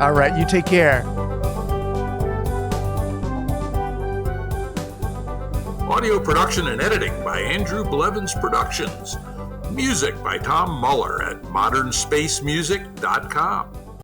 All right, you take care. Audio production and editing by Andrew Blevins Productions. Music by Tom Muller at modernspacemusic.com.